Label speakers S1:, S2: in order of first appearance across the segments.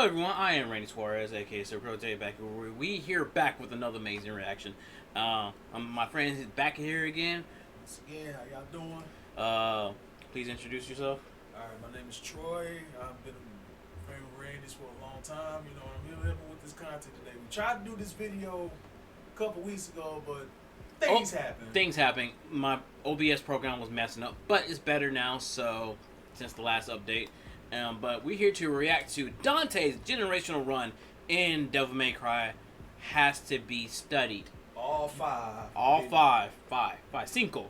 S1: everyone, I am Randy Suarez, aka Sir Pro J, back. We here back with another amazing reaction. My friend is back here again.
S2: Once again, how y'all doing?
S1: Please introduce yourself.
S2: Alright, my name is Troy. I've been a friend with Randy's for a long time. You know, I'm here helping with this content today. We tried to do this video a couple weeks ago, but things happen.
S1: Things happen. My OBS program was messing up, but it's better now, so since the last update. But we're here to react to Dante's generational run in Devil May Cry has to be studied.
S2: All five.
S1: Cinco.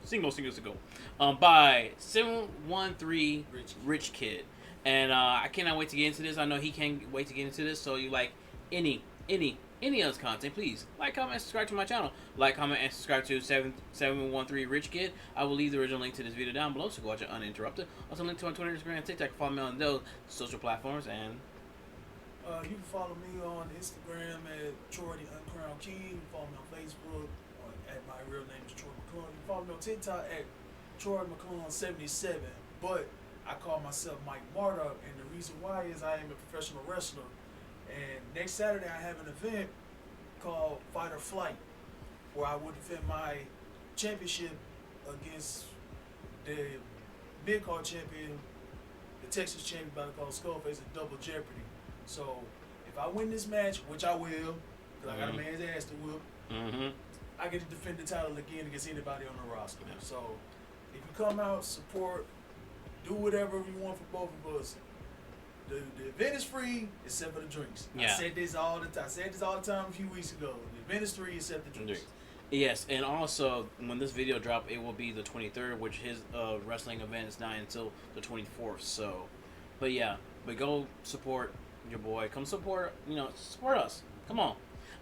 S1: By 713 Rich Kid. And I cannot wait to get into this. I know he can't wait to get into this. So you like any of his content, please like, comment, and subscribe to my channel. Like, comment, and subscribe to 713 Rich Kid. I will leave the original link to this video down below so go watch it uninterrupted. Also link to my Twitter, Instagram, and TikTok. Follow me on those social platforms. And
S2: you can follow me on Instagram at Troy the Uncrowned King. You can follow me on Facebook at my real name is Troy McClung. You can follow me on TikTok at Troy McClung77. But I call myself Mike Marta, and the reason why is I am a professional wrestler. And next Saturday I have an event called Fight or Flight, where I will defend my championship against the mid-card champion, the Texas champion, by the call Skullface, at Double Jeopardy. So if I win this match, which I will, because I got a man's ass to whoop, I get to defend the title again against anybody on the roster. So if you come out, support, do whatever you want for both of us. The event is free except for the drinks.
S1: Yeah.
S2: I said this all the time. A few weeks ago. The event is free except the drinks.
S1: Yes, and also when this video drop, it will be the 23rd, which his wrestling event is not until the 24th. So, but yeah, but go support your boy. Come support, support us. Come on.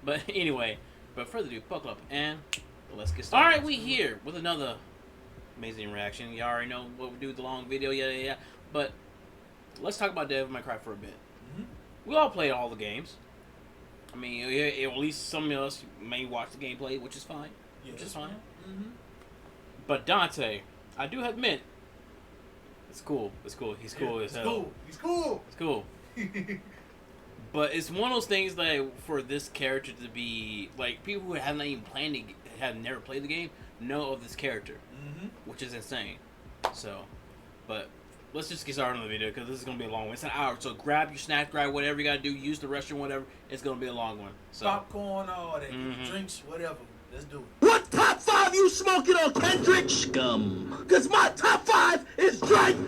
S1: But anyway, without further ado, buckle up and let's get started. All right, we here with another amazing reaction. You already know what we do with the long video, yeah. But let's talk about Devil May Cry for a bit. We all played all the games. I mean, at least some of us may watch the gameplay, which is fine. But Dante, I do admit, it's cool. He's cool as hell.
S2: He's cool.
S1: But it's one of those things that for this character to be like, people who have not even have never played the game know of this character, which is insane. So, but let's just get started on the video because this is going to be a long one. It's an hour, so grab your snack, grab whatever you got to do, use the restroom, whatever. It's going to be a long one. So
S2: popcorn, all that, drinks, whatever. Let's do it.
S3: What top 5 you smoking on, Kendrick? Scum. Because my top 5 is drink.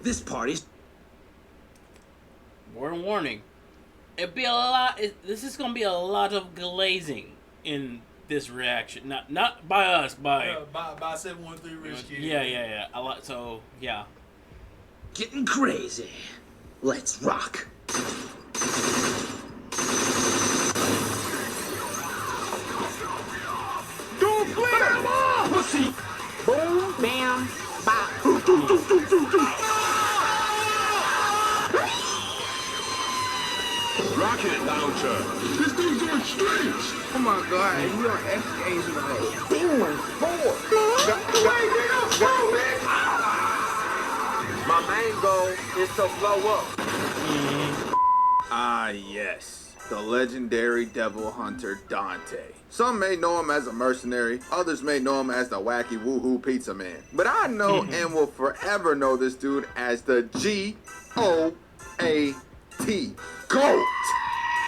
S3: This party's...
S1: word of warning. It'd be a lot. This is going to be a lot of glazing in this reaction, not by us, by
S2: 713 Rich Kid.
S1: Yeah. A lot. So yeah.
S3: Getting crazy. Let's rock. Don't play them off, pussy. Boom, bam, bop.
S4: Rock it, Launcher. This thing's on strings.
S5: Oh my God, you on X-Games in the road.
S3: Doing 4.
S5: My main goal is to blow up.
S6: Ah, yes. The legendary devil hunter Dante. Some may know him as a mercenary, others may know him as the wacky woohoo pizza man. But I know and will forever know this dude as the G-O-A-T. GOAT!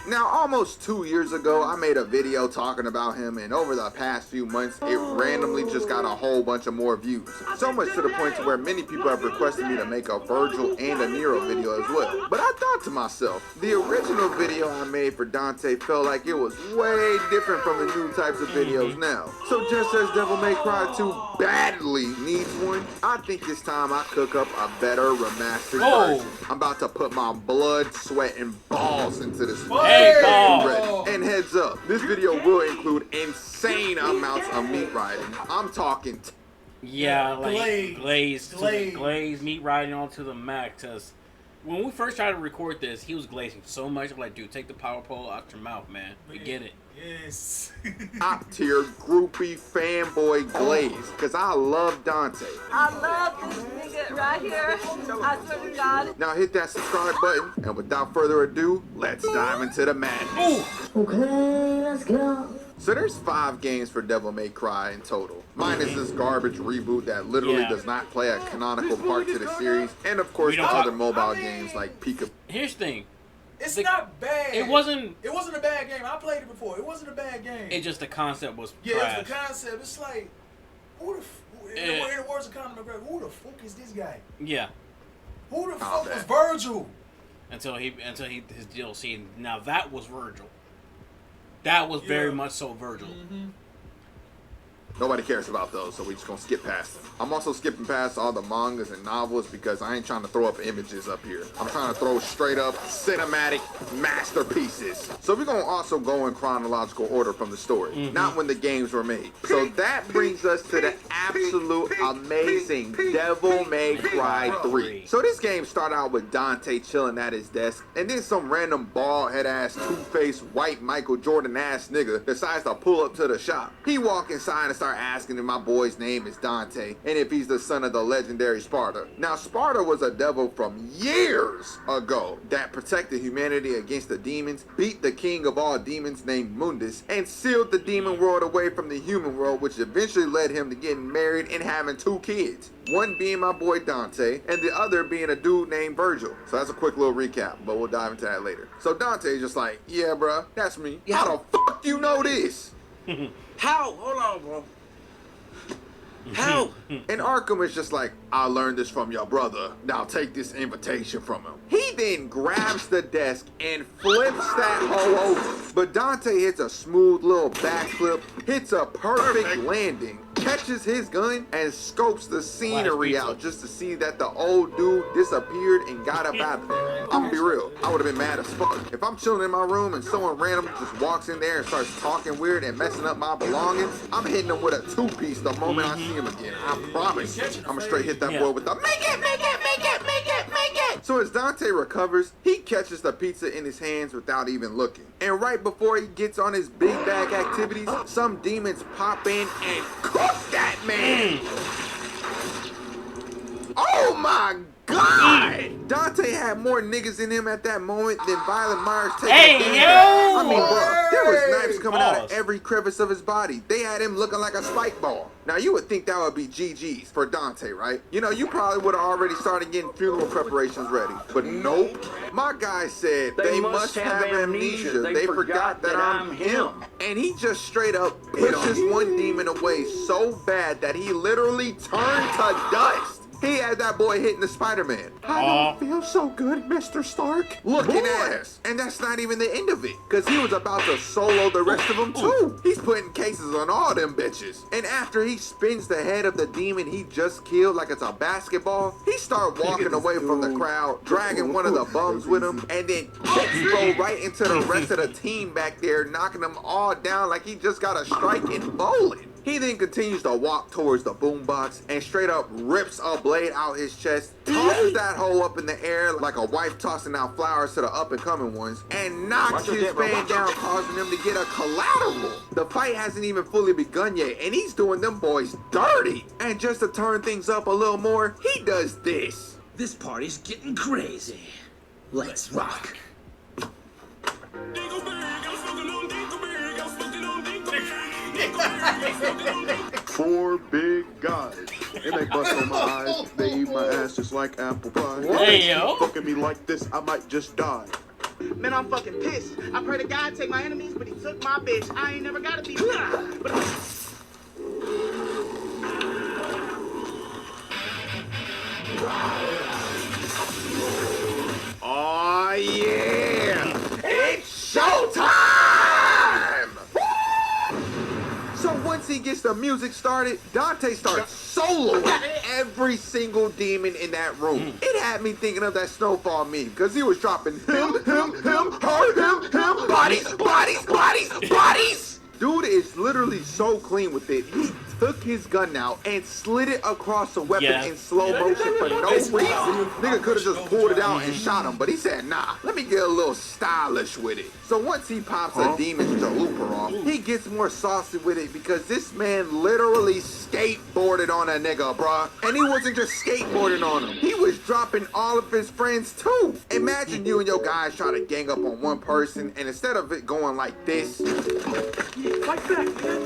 S6: Now, almost 2 years ago, I made a video talking about him, and over the past few months, it randomly just got a whole bunch of more views. So much to the point to where many people have requested me to make a Virgil and a Nero video as well. But I thought to myself, the original video I made for Dante felt like it was way different from the new types of videos now. So just as Devil May Cry 2 badly needs one, I think it's time I cook up a better remastered version. I'm about to put my blood, sweat, and balls into this one. And heads up, this video will include insane amounts of meat riding. I'm talking
S1: like glaze meat riding onto the max. When we first tried to record this, he was glazing so much. I'm like, dude, take the power pole out your mouth, man. We get it.
S2: Yes.
S6: Top tier groupie fanboy glaze, cause I love Dante.
S7: I love this nigga right here. I swear to God.
S6: Now hit that subscribe button, and without further ado, let's dive into the madness.
S7: Okay, let's go.
S6: So there's 5 games for Devil May Cry in total, minus this garbage reboot that literally does not play a canonical part to the series, and of course the other mobile games like Pika.
S1: Here's the thing.
S2: It's not bad.
S1: It wasn't
S2: a bad game. I played it before. It wasn't a bad game.
S1: It just the concept was
S2: yeah,
S1: trash.
S2: it's the concept. It's like, in the words of Conor McGregor, who the fuck is this guy?
S1: Yeah.
S2: Who the fuck was Virgil?
S1: Until his DLC. Now that was Virgil. That was very much so Virgil.
S2: Mm-hmm.
S6: Nobody cares about those, so we just gonna skip past them. I'm also skipping past all the mangas and novels because I ain't trying to throw up images up here. I'm trying to throw straight up cinematic masterpieces. So we're gonna also go in chronological order from the story, not when the games were made. So that brings us to the absolute amazing Devil May Cry 3. So this game started out with Dante chilling at his desk, and then some random bald head ass, two-faced, white Michael Jordan ass nigga decides to pull up to the shop. He walk inside and start asking if my boy's name is Dante and if he's the son of the legendary Sparta. Now Sparta was a devil from years ago that protected humanity against the demons, beat the king of all demons named Mundus, and sealed the demon world away from the human world, which eventually led him to getting married and having 2 kids. One being my boy Dante, and the other being a dude named Virgil. So that's a quick little recap, but we'll dive into that later. So Dante's just like, yeah bruh, that's me. How the fuck you know this?
S5: How? Hold on, bro. How?
S6: And Arkham is just like, I learned this from your brother. Now take this invitation from him. He then grabs the desk and flips that hoe over. But Dante hits a smooth little backflip, hits a perfect landing, catches his gun, and scopes the scenery out just to see that the old dude disappeared and got up out of there. I'm gonna be real, I would have been mad as fuck. If I'm chilling in my room and someone random just walks in there and starts talking weird and messing up my belongings, I'm hitting him with a 2-piece the moment I see him again. I promise. I'm gonna straight hit that boy with the make it, make it, make it, make it, make it. So as Dante recovers, he catches the pizza in his hands without even looking. And right before he gets on his big bag activities, some demons pop in and cook that man. Oh my God! Dante had more niggas in him at that moment than Violent Myers taking a
S1: yo!
S6: I mean, bro, there was knives coming out of every crevice of his body. They had him looking like a spike ball. Now, you would think that would be GG's for Dante, right? You know, you probably would have already started getting funeral preparations ready. But nope. My guy said they must have amnesia. They forgot that I'm him. And he just straight up pushes one demon away so bad that he literally turned to dust. He had that boy hitting the Spider-Man. I don't feel so good, Mr. Stark. Looking ass. And that's not even the end of it. Because he was about to solo the rest of them too. He's putting cases on all them bitches. And after he spins the head of the demon he just killed like it's a basketball, he start walking away from the crowd, dragging one of the bums with him, and then roll right into the rest of the team back there, knocking them all down like he just got a strike in bowling. He then continues to walk towards the boombox and straight up rips a blade out his chest, tosses that hoe up in the air like a wife tossing out flowers to the up-and-coming ones, and knocks his fan down, causing him to get a collateral. The fight hasn't even fully begun yet, and he's doing them boys dirty. And just to turn things up a little more, he does this.
S3: This party's getting crazy. Let's rock.
S4: 4 big guys, and they bust on my eyes. They eat my ass just like apple pie.
S1: Hey, yo.
S4: Fucking me like this, I might just die.
S8: Man, I'm fucking pissed. I pray to God take my enemies, but he took my bitch. I ain't never gotta be but
S6: Oh yeah! It's showtime! So once he gets the music started, Dante starts soloing every single demon in that room. It had me thinking of that Snowfall meme, because he was dropping him, her, bodies. Dude is literally so clean with it. He took his gun out and slid it across the weapon
S1: Yeah.
S6: in slow motion for no reason. Nigga could have just pulled it out and shot him, but he said, nah, let me get a little stylish with it. So once he pops a demon's jalooper off, he gets more saucy with it because this man literally skateboarded on a nigga, bruh. And he wasn't just skateboarding on him. He was dropping all of his friends too. Imagine you and your guys try to gang up on one person, and instead of it going like this,
S3: Fight back, man.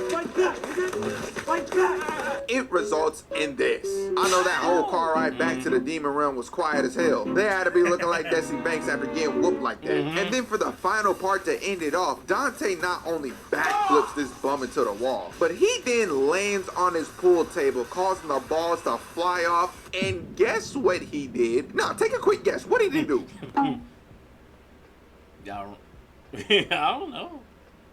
S3: Fight back, nigga. Fight back.
S6: it results in this. I know that whole car ride back to the demon realm was quiet as hell. They had to be looking like Desi Banks after getting whooped like that. And then for the final part to end it off, Dante not only backflips this bum into the wall, but he then lands on his pool table, causing the balls to fly off. And guess what he did? Now, take a quick guess. What did he do?
S1: Y'all, I don't know.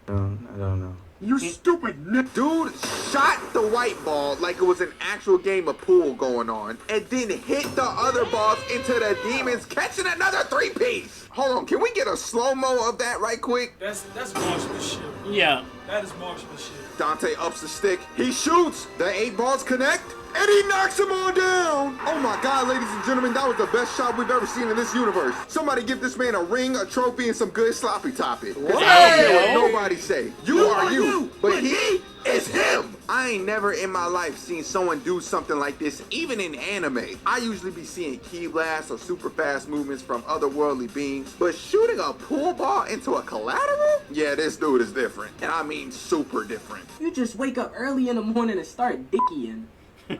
S5: I don't know.
S3: You stupid nigga.
S6: Dude shot the white ball like it was an actual game of pool going on, and then hit the other balls into the demons, catching another three-piece. Hold on, can we get a slow-mo of that right quick?
S2: That's marksmanship.
S1: Yeah.
S2: That is marksmanship.
S6: Dante ups the stick, he shoots, the 8 balls connect, and he knocks them all down. Oh my God, ladies and gentlemen, that was the best shot we've ever seen in this universe. Somebody give this man a ring, a trophy, and some good sloppy topping. 'Cause I don't care what nobody say. You are you, but he is him. I ain't never in my life seen someone do something like this, even in anime. I usually be seeing key blasts or super fast movements from otherworldly beings, but shooting a pool ball into a collateral? Yeah, this dude is different, and I mean super different.
S9: You just wake up early in the morning and start dickieing.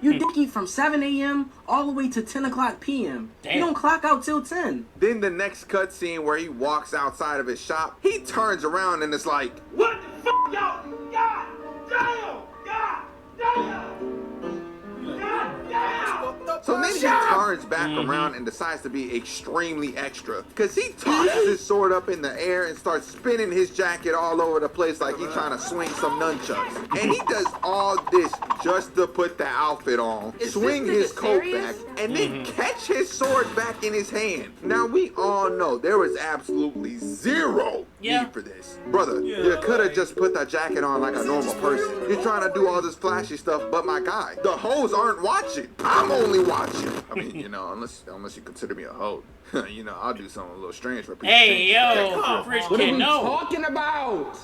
S9: You dicky from 7 a.m. all the way to 10 o'clock p.m.
S1: Damn.
S9: You don't clock out till 10.
S6: Then the next cutscene where he walks outside of his shop, he turns around and it's like,
S3: What the fuck, y'all? God damn! God damn! God damn!
S6: so then he turns back around and decides to be extremely extra. Cause he tosses his sword up in the air and starts spinning his jacket all over the place like he's trying to swing some nunchucks. And he does all this just to put the outfit on, swing his coat back, and then catch his sword back in his hand. Now we all know there was absolutely zero need for this. Brother, you could have just put the jacket on like a normal person. You're trying to do all this flashy stuff, but my guy, the hoes aren't watching. I'm only watching. I mean, you know, unless you consider me a hoe. You know, I'll do something a little strange for people.
S1: Hey, yo, Rich Kid, no.
S5: Talking about?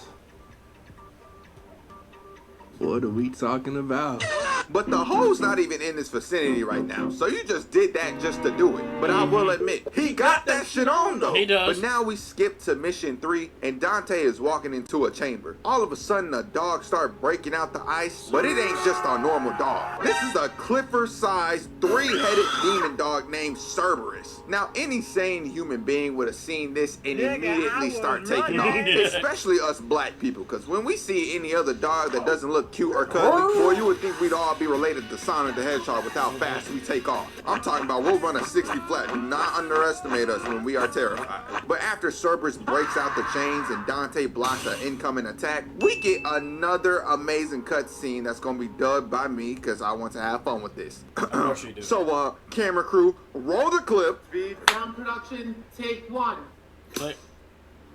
S5: What are we talking about?
S6: But the hoe's not even in this vicinity right now, so you just did that just to do it. But I will admit, he got that shit on though.
S1: He does.
S6: But now we skip to mission 3, and Dante is walking into a chamber. All of a sudden, a dog start breaking out the ice, but it ain't just a normal dog. This is a Clifford-sized, 3-headed demon dog named Cerberus. Now, any sane human being would have seen this and immediately start taking off, especially us black people, because when we see any other dog that doesn't look cute or cuddly, boy, you would think we'd all be related to Sonic the Hedgehog with how fast we take off. I'm talking about we'll run a 60 flat. Do not underestimate us when we are terrified. But after Cerberus breaks out the chains and Dante blocks an incoming attack, we get another amazing cutscene that's gonna be dubbed by me because I want to have fun with this.
S1: Of course you do.
S6: So, camera crew, roll the clip.
S8: From production, take 1.
S1: Click.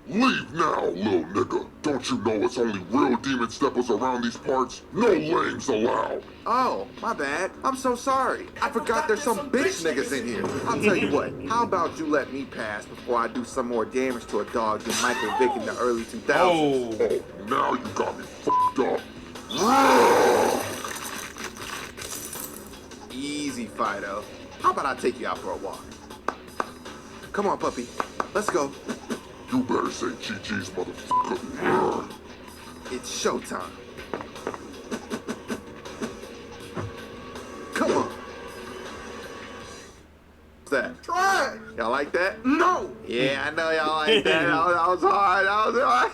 S4: Leave now, little nigga. Don't you know it's only real demon steppers around these parts? No lames allowed.
S6: Oh, my bad. I'm so sorry. I forgot there's some bitch niggas in here. I'll tell you what, how about you let me pass before I do some more damage to a dog than Michael Vick in the early 2000s?
S1: Oh.
S4: Oh, now you got me fucked up.
S6: Easy, Fido. How about I take you out for a walk? Come on, puppy. Let's go.
S4: You better say GG's, motherfucker.
S6: It's showtime. Come on. What's that?
S3: Try.
S6: Y'all like that?
S3: No.
S6: Yeah, I know y'all like that. That was hard. That was hard.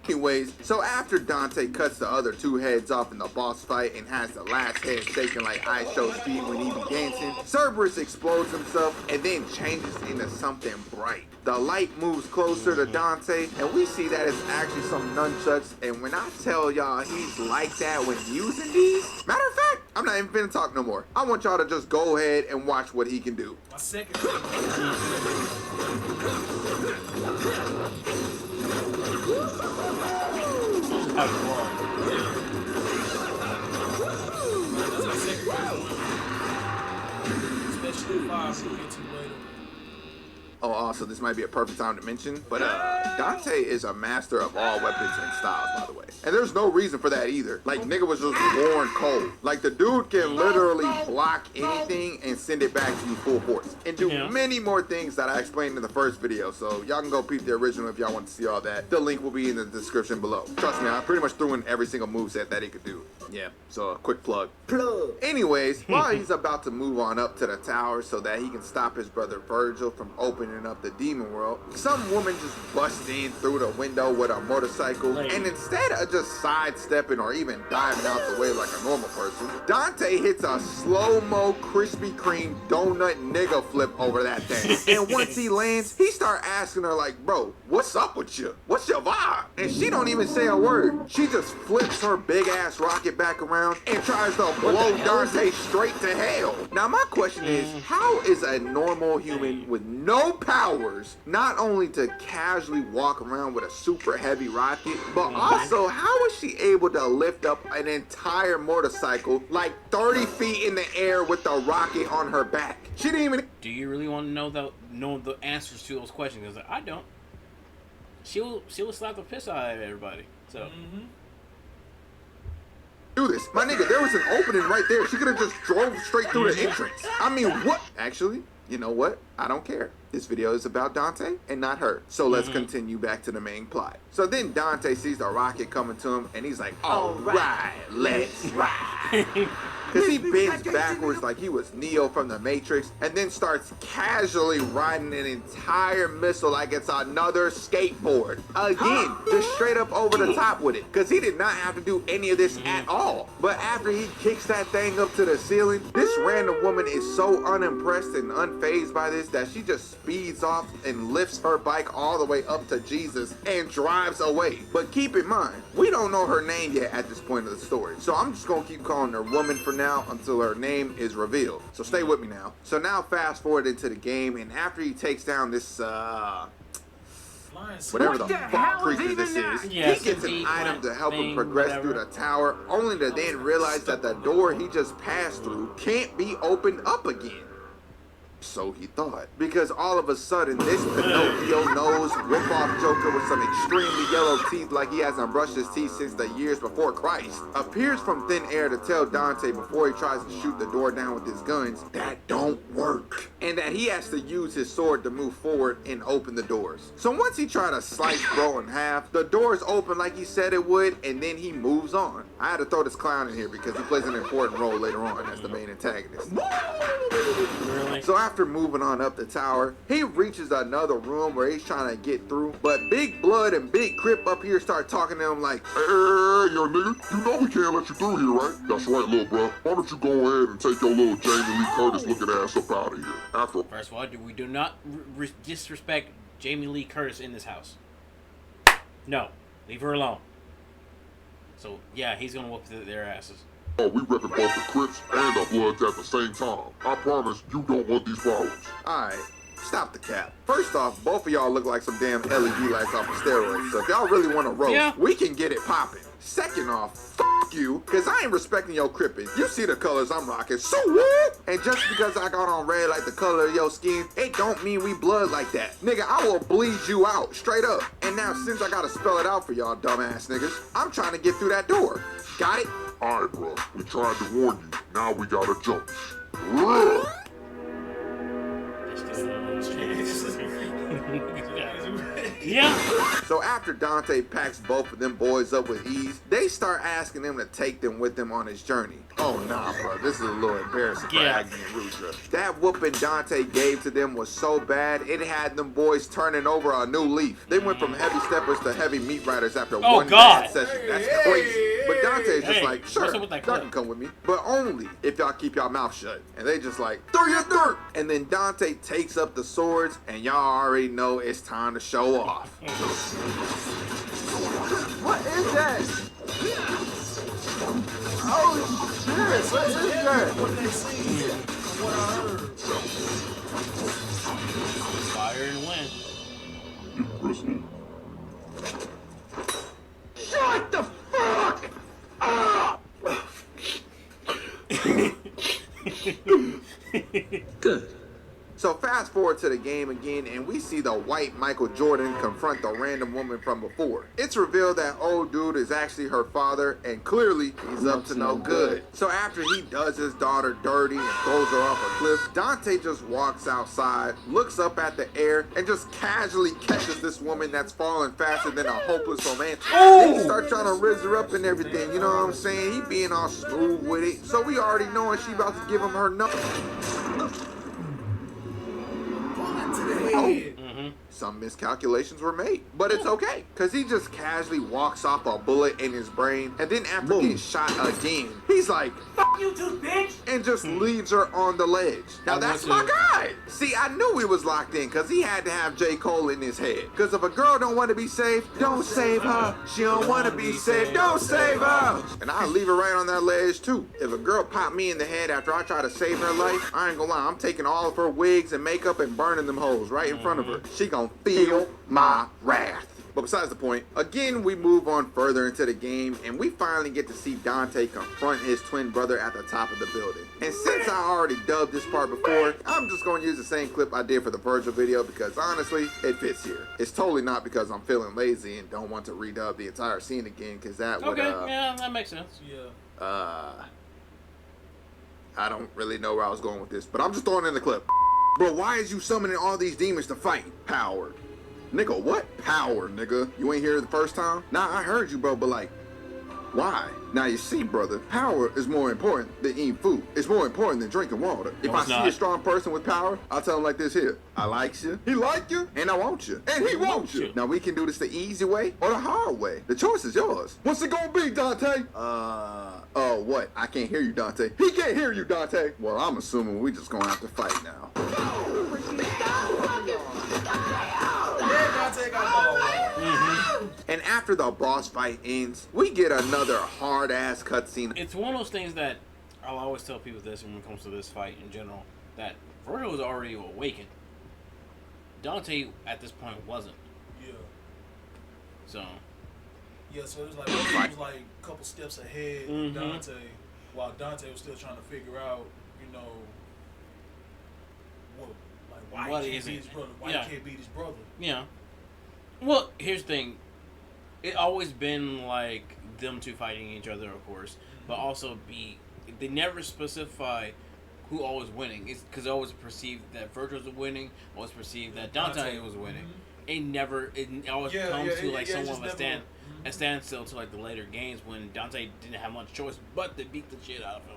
S6: Anyways, so after Dante cuts the other 2 heads off in the boss fight and has the last head shaking like Ice Show's feet when he be dancing, Cerberus explodes himself and then changes into something bright. The light moves closer to Dante and we see that it's actually some nunchucks, and when I tell y'all he's like that when using these, matter of fact, I'm not even finna talk no more. I want y'all to just go ahead and watch what he can do.
S2: My second.
S1: Fight world.
S2: That's my second favorite one. Especially the 5 we'll get to later.
S6: Oh, also, this might be a perfect time to mention, but Dante is a master of all weapons and styles, by the way. And there's no reason for that either. Like, nigga was just born cold. Like, the dude can literally block anything and send it back to you full force. And do many more things that I explained in the first video. So y'all can go peep the original if y'all want to see all that. The link will be in the description below. Trust me, I pretty much threw in every single moveset that he could do. Yeah, so a quick plug. Anyways, while he's about to move on up to the tower so that he can stop his brother Virgil from opening up the demon world, some woman just busts in through the window with a motorcycle, and instead of just sidestepping or even diving out the way like a normal person, Dante hits a slow-mo Krispy Kreme donut nigga flip over that thing. And once he lands, he start asking her like, bro, what's up with you? What's your vibe? And she don't even say a word. She just flips her big ass rocket back around and tries to blow Dante straight to hell. Now my question is, how is a normal human with no powers not only to casually walk around with a super heavy rocket, but also how is she able to lift up an entire motorcycle like 30 feet in the air with the rocket on her back? She didn't even...
S1: Do you really want to know the answers to those questions? Because I don't. She'll slap the piss out of everybody. So.
S6: Do this. My nigga, there was an opening right there. She could have just drove straight through the entrance. I mean, what? Actually, you know what? I don't care. This video is about Dante and not her. So let's continue back to the main plot. So then Dante sees the rocket coming to him and he's like, all right, let's ride. Because he bends backwards like he was Neo from the Matrix and then starts casually riding an entire missile like it's another skateboard. Again, just straight up over the top with it. Because he did not have to do any of this at all. But after he kicks that thing up to the ceiling, this random woman is so unimpressed and unfazed by this that she just speeds off and lifts her bike all the way up to Jesus and drives away. But keep in mind, we don't know her name yet at this point of the story. So I'm just going to keep calling her woman for now until her name is revealed. So stay with me now. So now fast forward into the game, and after he takes down this whatever the fuck creature this is, he gets an item to help him progress through the tower, only to then realize that the door he just passed through can't be opened up again. So he thought. Because all of a sudden, this Pinocchio nose rip-off Joker with some extremely yellow teeth like he hasn't brushed his teeth since the years before Christ appears from thin air to tell Dante before he tries to shoot the door down with his guns that don't work. And that he has to use his sword to move forward and open the doors. So once he tried to slice bro in half, the doors open like he said it would, and then he moves on. I had to throw this clown in here because he plays an important role later on as the main antagonist.
S1: Really?
S6: So after moving on up the tower, he reaches another room where he's trying to get through, but Big Blood and Big Crip up here start talking to him like,
S4: Hey, yo, nigga, you know we can't let you through here, right? That's right, little bro. Why don't you go ahead and take your little Jamie Lee Curtis looking ass up out of here?
S1: First of all, we do not disrespect Jamie Lee Curtis in this house. No, leave her alone. So yeah, he's gonna whoop their asses.
S4: Oh, we repping both the Crips and the Bloods at the same time. I promise you don't want these problems.
S6: Alright, stop the cap. First off, both of y'all look like some damn LED lights off of steroids, so if y'all really want to roast, we can get it popping. Second off, fuck you, cause I ain't respecting your crippin'. You see the colors I'm rocking, so what? And just because I got on red like the color of your skin, it don't mean we blood like that. Nigga, I will bleed you out, straight up. And now since I gotta spell it out for y'all dumbass niggas, I'm trying to get through that door. Got it?
S4: Alright, bro. We tried to warn you. Now we gotta jump.
S1: Yeah.
S6: So after Dante packs both of them boys up with ease, they start asking him to take them with them on his journey. Oh nah, bro, this is a little embarrassing for Agni and Rudra. That whooping Dante gave to them was so bad, it had them boys turning over a new leaf. They went from heavy steppers to heavy meat riders after one bad session. That's crazy. But Dante is just like, sure, y'all can come with me, but only if y'all keep y'all mouth shut. And they just like, throw your dirt. And then Dante takes up the swords, and y'all already know it's time to show off. What is that? Oh shit, what is that?
S2: What they see, what I heard.
S1: Fire and wind.
S3: Shut the fuck Good.
S6: So fast forward to the game again, and we see the white Michael Jordan confront the random woman from before. It's revealed that old dude is actually her father, and clearly he's up to no good. So after he does his daughter dirty and throws her off a cliff, Dante just walks outside, looks up at the air, and just casually catches this woman that's falling faster than a hopeless romantic. Then he starts trying to raise her up and everything, you know what I'm saying? He being all smooth with it. So we already knowing she about to give him her number. Some miscalculations were made, but it's okay, because he just casually walks off a bullet in his brain, and then after getting shot again, he's like, "Fuck you too, bitch," and just leaves her on the ledge. Now that's my guy. See, I knew he was locked in, because he had to have J. Cole in his head. Because if a girl don't want to be saved, don't save her. She don't want to be saved, don't save her. And I'll leave her right on that ledge too. If a girl popped me in the head after I try to save her life, I ain't gonna lie, I'm taking all of her wigs and makeup and burning them hoes right in front of her. She gonna feel my wrath. But besides the point, again, we move on further into the game, and we finally get to see Dante confront his twin brother at the top of the building. And since I already dubbed this part before, I'm just going to use the same clip I did for the Virgil video, because honestly, it fits here. It's totally not because I'm feeling lazy and don't want to redub the entire scene again, because that would,
S1: yeah, that makes sense.
S2: Yeah.
S6: I don't really know where I was going with this, but I'm just throwing in the clip. Bro, why is you summoning all these demons to fight? Power. Nigga, what? Power, nigga. You ain't here the first time? Nah, I heard you, bro, but like, why? Now you see, brother, power is more important than eating food. It's more important than drinking water. If I see a strong person with power, I'll tell him like this here. I like you, he like you, and I want you, and he wants you. Now we can do this the easy way or the hard way. The choice is yours. What's it gonna be, Dante? Oh, what? I can't hear you, Dante. He can't hear you, Dante. Well, I'm assuming we just gonna have to fight now. And after the boss fight ends, we get another hard-ass cutscene.
S1: It's one of those things that I'll always tell people this when it comes to this fight in general, that Virgil was already awakened. Dante, at this point, wasn't.
S2: Yeah.
S1: So.
S2: Yeah, so it was like, he was like a couple steps ahead of Dante, while Dante was still trying to figure out, you know, why he can't beat his brother. Why he can't beat his brother.
S1: Yeah. Well, here's the thing. It always been like them two fighting each other, of course, but also they never specify who always winning. It's because they always perceived that Virgil was winning, always perceived that Dante was winning. It always comes to like somewhat of a standstill to like the later games when Dante didn't have much choice but to beat the shit out of him.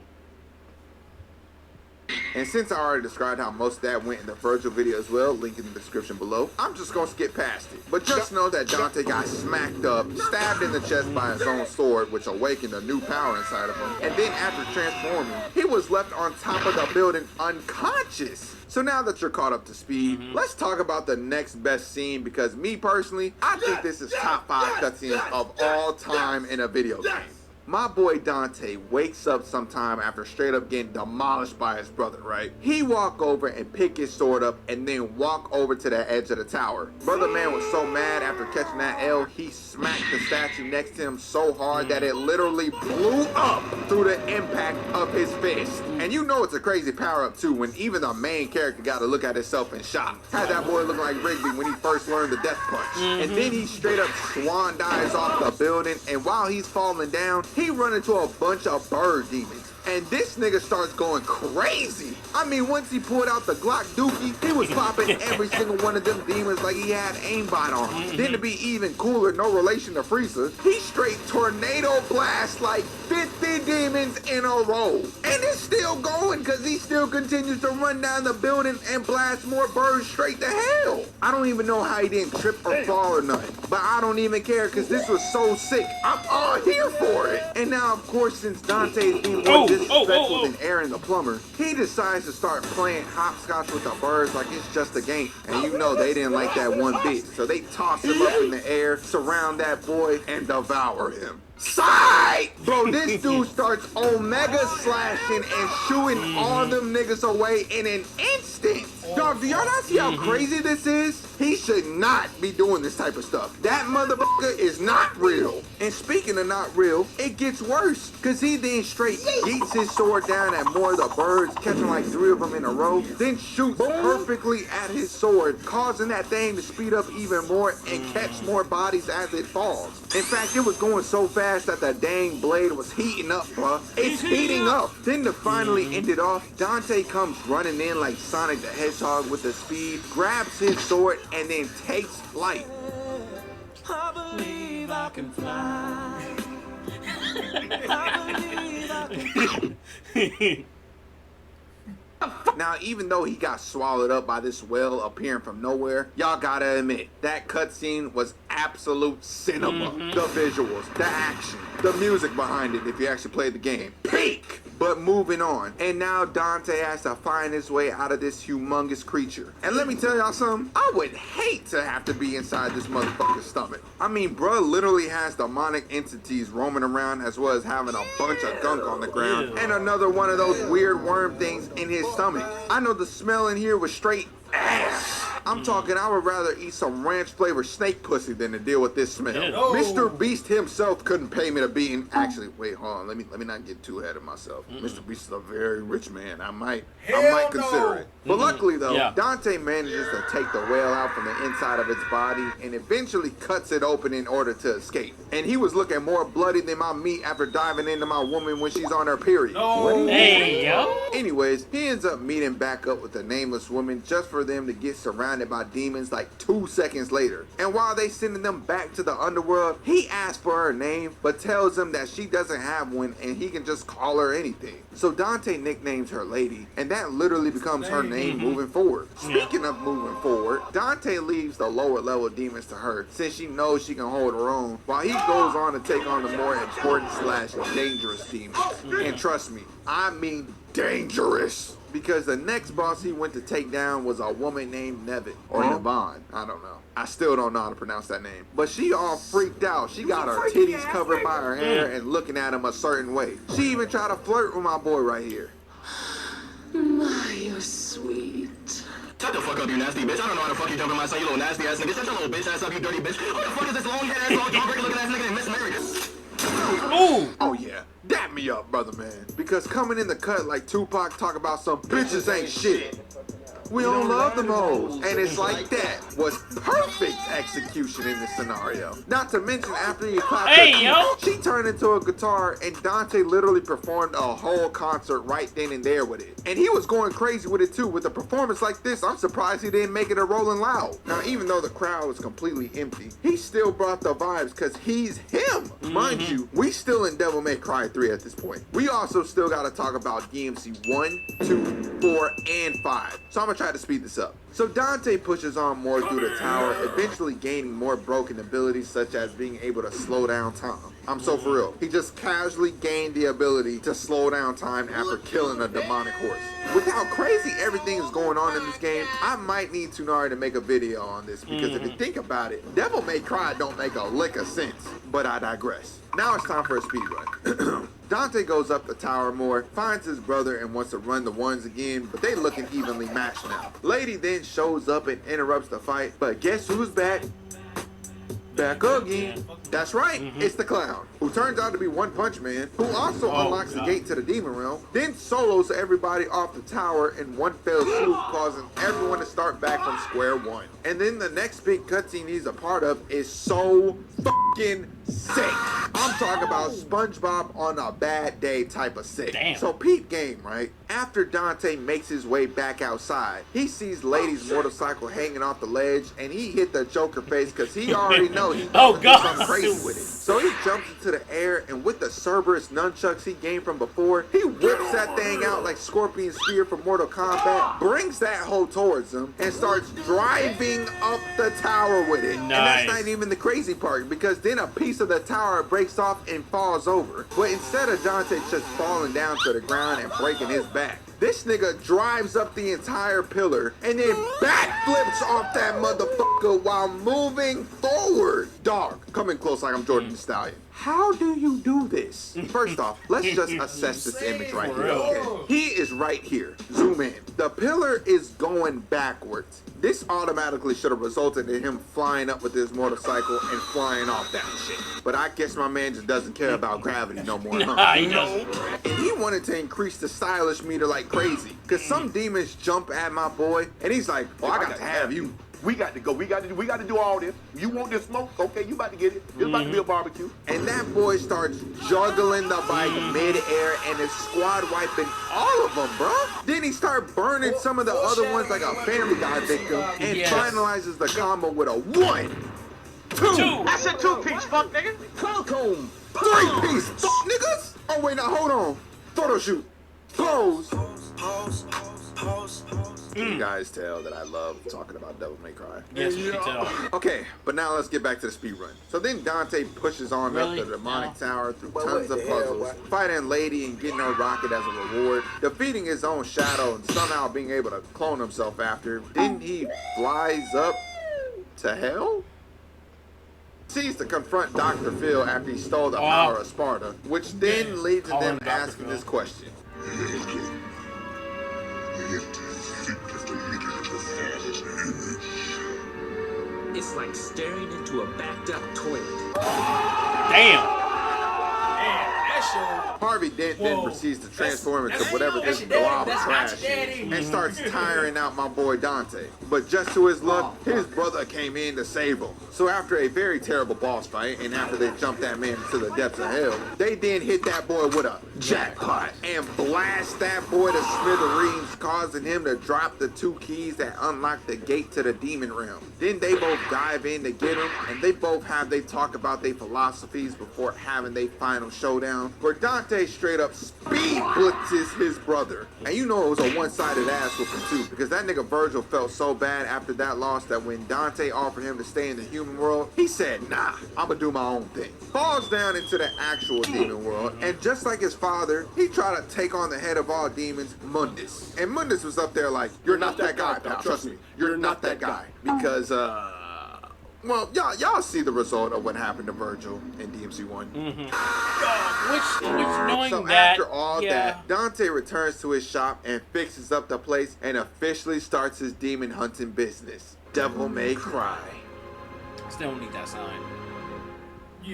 S6: And since I already described how most of that went in the Virgil video as well, link in the description below, I'm just gonna skip past it. But just know that Dante got smacked up, stabbed in the chest by his own sword, which awakened a new power inside of him. And then after transforming, he was left on top of the building unconscious. So now that you're caught up to speed, let's talk about the next best scene, because me personally, I think this is top 5 cutscenes of all time in a video game. My boy Dante wakes up sometime after straight up getting demolished by his brother, right? He walk over and pick his sword up and then walk over to the edge of the tower. Brother man was so mad after catching that L, he smacked the statue next to him so hard that it literally blew up through the impact of his fist. And you know it's a crazy power up too, when even the main character got to look at himself in shock. Had that boy look like Rigby when he first learned the death punch. And then he straight up swan dives off the building, and while he's falling down, he run into a bunch of bird demons. And this nigga starts going crazy. I mean, once he pulled out the Glock dookie, he was popping every single one of them demons like he had aimbot on him. Then to be even cooler, no relation to Frieza, he straight tornado blast like 50 demons in a row. And it's still going because he still continues to run down the building and blast more birds straight to hell. I don't even know how he didn't trip or fall or nothing. But I don't even care because this was so sick. I'm all here for it. And now, of course, since Dante's being more disrespectful than Aaron the plumber, he decides to start playing hopscotch with the birds like it's just a game. And you know they didn't like that one bit. So they toss him up in the air, surround that boy, and devour him. Side! Bro, this dude starts omega slashing and shooting all them niggas away in an instant. Dog, do y'all not see how crazy this is? He should not be doing this type of stuff. That motherfucker is not real. And speaking of not real, it gets worse. Cause he then straight yeets his sword down at more of the birds, catching like 3 of them in a row, then shoots perfectly at his sword, causing that thing to speed up even more and catch more bodies as it falls. In fact, it was going so fast that the dang blade was heating up, bruh. It's heating up. Then to finally end it off, Dante comes running in like Sonic the Hedgehog with the speed, grabs his sword, and then takes flight.
S9: I believe I can fly. I believe I can.
S6: Now, even though he got swallowed up by this whale appearing from nowhere, y'all gotta admit, that cutscene was absolute cinema. The visuals, the action, the music behind it if you actually played the game. Peak! But moving on, and now Dante has to find his way out of this humongous creature. And let me tell y'all something, I would hate to have to be inside this motherfucker's stomach. I mean, bruh literally has demonic entities roaming around as well as having a bunch of gunk on the ground and another one of those weird worm things in his stomach. I know the smell in here was straight ass. I'm talking, I would rather eat some ranch flavored snake pussy than to deal with this smell. Mr. Beast himself couldn't pay me to be in. Actually, wait, hold on. Let me not get too ahead of myself. Mr. Beast is a very rich man. I might consider it. But luckily though, Dante manages to take the whale out from the inside of its body and eventually cuts it open in order to escape. And he was looking more bloody than my meat after diving into my woman when she's on her period.
S1: Hey, yo.
S6: Anyways, he ends up meeting back up with the nameless woman just for them to get surrounded by demons like 2 seconds later. And while they sending them back to the underworld, he asks for her name but tells them that she doesn't have one and he can just call her anything. So Dante nicknames her Lady, and that literally becomes her name moving forward. Speaking of moving forward, Dante leaves the lower level demons to her since she knows she can hold her own, while he goes on to take on the more important / dangerous demons. And trust me, I mean dangerous. Because the next boss he went to take down was a woman named Nevin, or Nevon, I don't know. I still don't know how to pronounce that name. But she all freaked out. She got her titties covered by her hair and looking at him a certain way. She even tried to flirt with my boy right here.
S9: My, you're sweet.
S3: Shut the fuck up, you nasty bitch. I don't know how the fuck you jumping my son, you little nasty ass nigga. Shut your little bitch ass up, you dirty bitch. What the fuck is this long hair ass, long jawbreaker looking ass nigga and Miss Mary?
S6: Oh yeah, dap me up, brother man. Because coming in the cut like Tupac talk about some bitches ain't shit. We don't love the moles. And it's like that was perfect execution in this scenario. Not to mention after you clapped her, she turned into a guitar and Dante literally performed a whole concert right then and there with it. And he was going crazy with it too. With a performance like this, I'm surprised he didn't make it a Rolling Loud. Now, even though the crowd was completely empty, he still brought the vibes because he's him. Mind you, we still in Devil May Cry 3 at this point. We also still got to talk about DMC 1, 2, 4, and 5. So I'm going to try to speed this up. So Dante pushes on more through the tower, eventually gaining more broken abilities such as being able to slow down time. I'm so for real. He just casually gained the ability to slow down time after killing a demonic horse. With how crazy everything is going on in this game, I might need Tunari to make a video on this because if you think about it, Devil May Cry don't make a lick of sense. But I digress. Now it's time for a speed run. Dante goes up the tower more, finds his brother and wants to run the ones again, but they looking evenly matched now. Lady then shows up and interrupts the fight, but guess who's back? Back again. That's right, it's the clown, who turns out to be One Punch Man, who also unlocks the gate to the demon realm, then solos everybody off the tower in one fell swoop, causing everyone to start back from square one. And then the next big cutscene he's a part of is so fucking sick. I'm talking about SpongeBob on a bad day type of sick.
S1: Damn.
S6: So peep game, right? After Dante makes his way back outside, he sees Lady's motorcycle hanging off the ledge, and he hit the Joker face because he already know he do something crazy with it. So he jumps into the air, and with the Cerberus nunchucks he gained from before, he whips that thing out like Scorpion's spear from Mortal Kombat, brings that hoe towards him, and starts driving up the tower with it. And that's not even the crazy part, because then a piece of the tower breaks off and falls over. But instead of Dante just falling down to the ground and breaking his back, this nigga drives up the entire pillar and then backflips off that motherfucker while moving forward. Dog, come in close like I'm Jordan the Stallion. How do you do this? First off, let's just assess this image right here. Okay. He is right here. Zoom in. The pillar is going backwards. This automatically should have resulted in him flying up with his motorcycle and flying off that shit. But I guess my man just doesn't care about gravity no more, huh?
S1: Nah, he doesn't.
S6: And he wanted to increase the stylish meter like crazy. Cause some demons jump at my boy and he's like, oh, I got to have you.
S10: We got to go. We got to do all this. You want this smoke? Okay, you about to get it. It's about to be a barbecue.
S6: And that boy starts juggling the bike mid-air and is squad wiping all of them, bro. Then he start burning some of the other ones like a Family Guy victim and finalizes the combo with a 1, 2.
S8: That's a 2-piece, fuck nigga.
S6: Welcome. 3-piece, fuck niggas. Oh wait, now hold on. Photo shoot. Pose. Can you guys tell that I love talking about Devil May Cry?
S1: Yes, we can tell.
S6: Okay, but now let's get back to the speed run. So then Dante pushes on up the demonic tower through tons of puzzles, fighting Lady and getting her rocket as a reward, defeating his own shadow and somehow being able to clone himself after. Then he flies up to hell? Sees to confront Dr. Phil after he stole the power of Sparta, which then leads to them asking this question.
S11: It's like staring into a backed up toilet.
S1: Damn.
S6: Harvey Dent then proceeds to transform into whatever this blob of trash is and starts tiring out my boy Dante. But just to his luck, his brother came in to save him. So after a very terrible boss fight and after they jumped that man into the depths of hell, they then hit that boy with a jackpot and blast that boy to smithereens, causing him to drop the 2 keys that unlock the gate to the demon realm. Then they both dive in to get him, and they both talk about their philosophies before having their final showdown, where Dante straight up speed blitzes his brother. And you know it was a one-sided ass whooping too, because that nigga Virgil felt so bad after that loss that when Dante offered him to stay in the human world, he said, nah, I'ma do my own thing. Falls down into the actual demon world, and just like his father, he tried to take on the head of all demons, Mundus. And Mundus was up there like, you're not that guy, pal, trust me, you're not that guy. Because, well, y'all see the result of what happened to Virgil in DMC1.
S1: Which knowing
S6: so
S1: that,
S6: after all that, Dante returns to his shop and fixes up the place and officially starts his demon hunting business. Devil May Cry.
S1: Still don't need that sign.